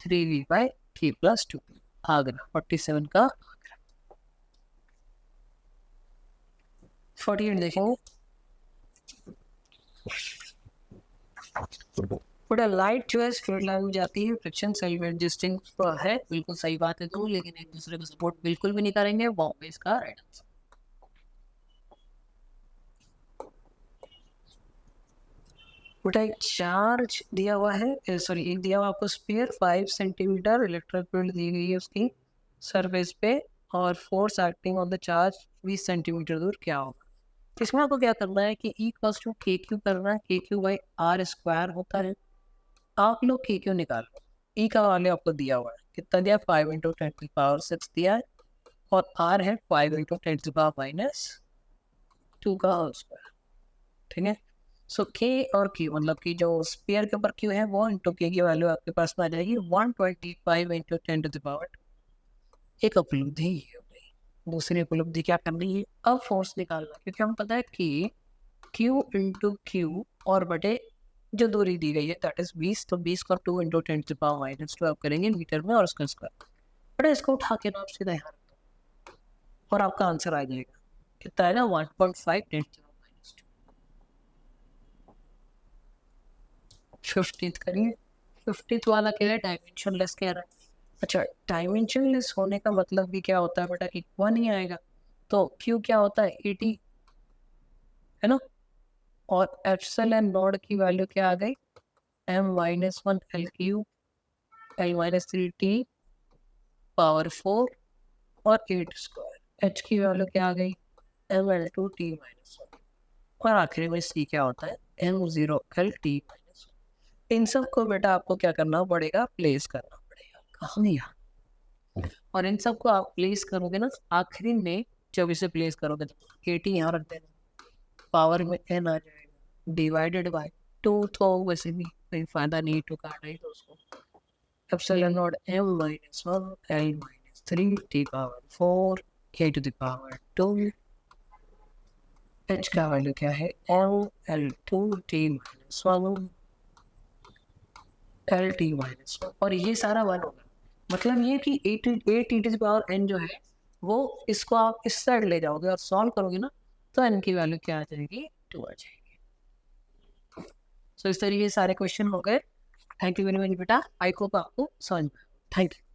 3V/K + 2 आ गया 47 का। 48 देखेंगे। बड़ा लाइट जो है स्ट्रेट लाइन में जाती है, फ्रिक्शन सेल्फ एडजस्टिंग है, बिल्कुल सही बात है तो, लेकिन एक दूसरे को सपोर्ट बिल्कुल भी नहीं करेंगे, वो इसका राइट आंसर। बेटा एक चार्ज दिया हुआ है, सॉरी एक दिया हुआ आपको स्फीयर, 5 सेंटीमीटर इलेक्ट्रिक फील्ड दी गई है उसकी सरफेस पे और force acting on the charge 20 centimetre दूर, क्या होगा? तो इसमें आपको क्या करना है कि E = KQ करना है, KQ/R² होता है। आप लोग KQ निकालो, E का वैल्यू आपको दिया हुआ है, कितना दिया? 5 × 10⁻⁶ दिया है और R है 5 × 10⁻⁻2 का होल स्क्वायर। ठीक है, सो K और Q मतलब कि जो स्फीयर के ऊपर Q है वो इंटू K की वैल्यू आपके पास में आ जाएगी 125 × 10⁻²। एक उपलब्धि है, दूसरी उपलब्धि क्या करनी है? अब फोर्स निकालना, क्योंकि हम पता है कि Q × Q और बटे जो दूरी दी गई है दैट इज 20, तो 20 का 2 × 10⁻⁻2 आप करेंगे मीटर में और उसका स्क्वायर। बटे इसको उठा के ना आप सीधा यहाँ और आपका आंसर आ जाएगा कितना है ना? 1.5 × 10⁻²। 50th करिए। 50th वाला क्या है? डायमेंशनलेस कह रहा है। अच्छा, डायमेंशनलेस होने का मतलब भी क्या होता है बेटा कि 1 ही आएगा, तो Q क्या होता है? 80 है ना, और एप्सिलॉन नॉट की वैल्यू क्या आ गई? m-1 L³ L-3T पावर 4 और 8² h की वैल्यू क्या आ गई? m/2T-1 और आखिरी में C क्या होता है? m0L/T-1। इन सब को बेटा आपको क्या करना पड़ेगा? प्लेस करना पड़ेगा। कहाँ? यहाँ और इन सबको आप प्लेस करोगे ना आखिरी में, जब इसे प्लेस करोगे तो 80 यहाँ रख देना, पावर में n आ जाएगा डिवाइडेड बाय 2, तो वैसे भी कोई फायदा नहीं टू काटना ही तो उसको, epsilon naught m minus 1 l minus 3 t power 4 k to the power 2, h का वैल्यू क्या है l2 t minus 1 l t minus 1, और ये सारा 1 होगा। मतलब ये कि a t to the power n जो है वो इसको आप इस साइड ले जाओगे और सॉल्व करोगे ना, तो n की वैल्यू क्या आ जाएगी 2 आ जाएगी। सो इस तरीके से सारे क्वेश्चन हो गए। थैंक यू वेरी मच बेटा, आई होप आपको समझ में। Thank you.